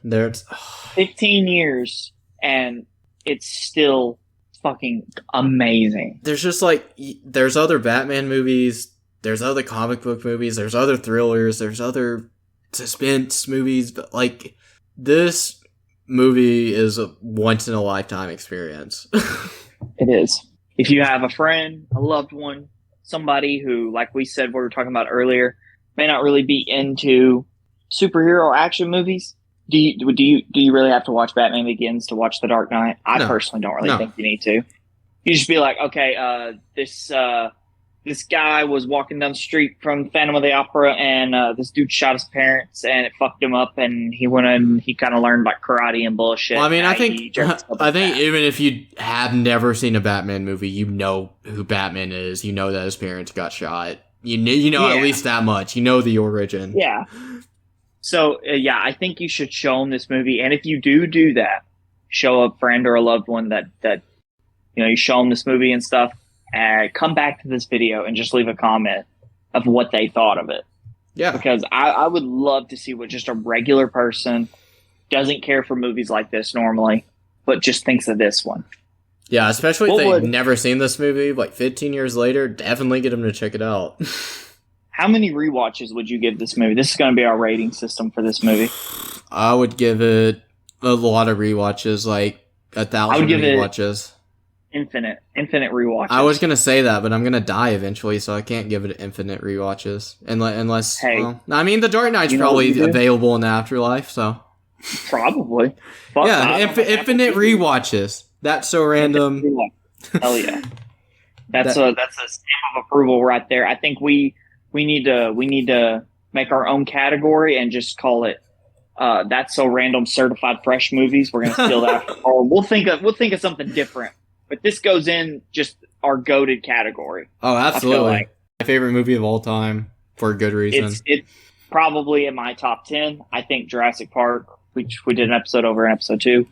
15 years, and it's still fucking amazing. There's just like, there's other Batman movies, there's other comic book movies, there's other thrillers, there's other suspense movies, but, like, this movie is a once-in-a-lifetime experience. It is. If you have a friend, a loved one, somebody who, like we said, we were talking about earlier, may not really be into superhero action movies, do you really have to watch Batman Begins to watch The Dark Knight? I personally don't really think you need to. You just be like, okay, this guy was walking down the street from Phantom of the Opera, and this dude shot his parents, and it fucked him up, and he went and he kind of learned, like, karate and bullshit. Well, I mean, I think even if you have never seen a Batman movie, you know who Batman is. You know that his parents got shot. You know Yeah. at least that much. You know the origin. Yeah. So, I think you should show them this movie. And if you do that, show a friend or a loved one that you show them this movie and stuff, and come back to this video and just leave a comment of what they thought of it. Yeah. Because I would love to see what just a regular person doesn't care for movies like this normally, but just thinks of this one. Yeah, especially if they've never seen this movie, like 15 years later, definitely get them to check it out. How many rewatches would you give this movie? This is going to be our rating system for this movie. I would give it a lot of rewatches, like 1,000 I would give rewatches. Infinite rewatches. I was going to say that, but I'm going to die eventually, so I can't give it infinite rewatches. Unless, I mean, The Dark Knight's probably available in the afterlife, so. Probably. Fuck yeah, infinite rewatches. That's so random. Hell yeah. That's a stamp of approval right there. I think we need to make our own category and just call it That's So Random Certified Fresh Movies. We're gonna steal that or we'll think of something different. But this goes in just our goated category. Oh, absolutely. My favorite movie of all time for a good reason. It's probably in my top 10. I think Jurassic Park, which we did an episode over in episode 2,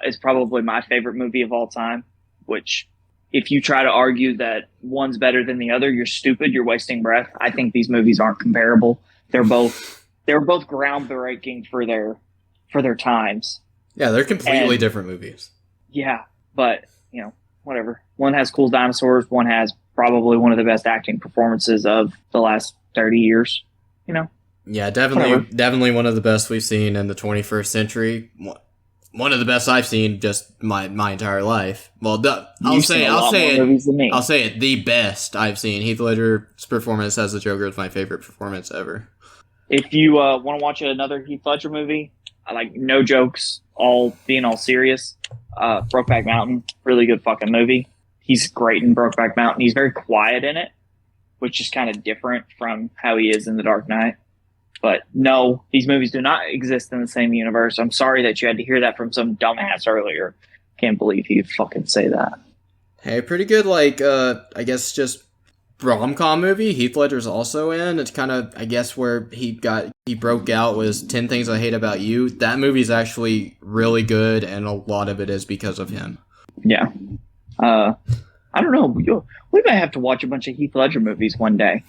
is probably my favorite movie of all time, which if you try to argue that one's better than the other, you're stupid. You're wasting breath. I think these movies aren't comparable. They're both groundbreaking for their times. Yeah, they're completely different movies. Yeah, but whatever. One has cool dinosaurs. One has probably one of the best acting performances of the last 30 years. Yeah, definitely one of the best we've seen in the 21st century. One of the best I've seen just my entire life. Well, I'll say it the best I've seen. Heath Ledger's performance as the Joker is my favorite performance ever. If you want to watch another Heath Ledger movie, I like no jokes, being all serious. Brokeback Mountain, really good fucking movie. He's great in Brokeback Mountain. He's very quiet in it, which is kind of different from how he is in The Dark Knight. But no, these movies do not exist in the same universe. I'm sorry that you had to hear that from some dumbass earlier. Can't believe he'd fucking say that. Hey, pretty good, I guess just rom-com movie Heath Ledger's also in. It's kind of, I guess, where he broke out was 10 Things I Hate About You. That movie's actually really good, and a lot of it is because of him. Yeah. I don't know. We might have to watch a bunch of Heath Ledger movies one day.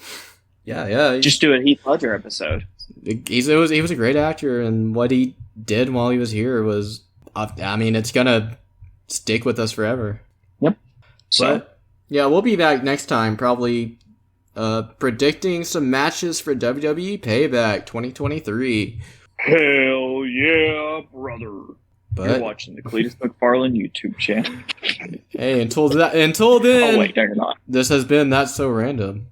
Yeah. Just do a Heath Ledger episode. He was a great actor, and what he did while he was here was, it's gonna stick with us forever. Yep. But yeah, we'll be back next time, probably predicting some matches for WWE Payback 2023. Hell yeah, brother! But you're watching the Cletus McFarlane YouTube channel. Hey, until then, Oh wait, no, you're not. This has been That's So Random.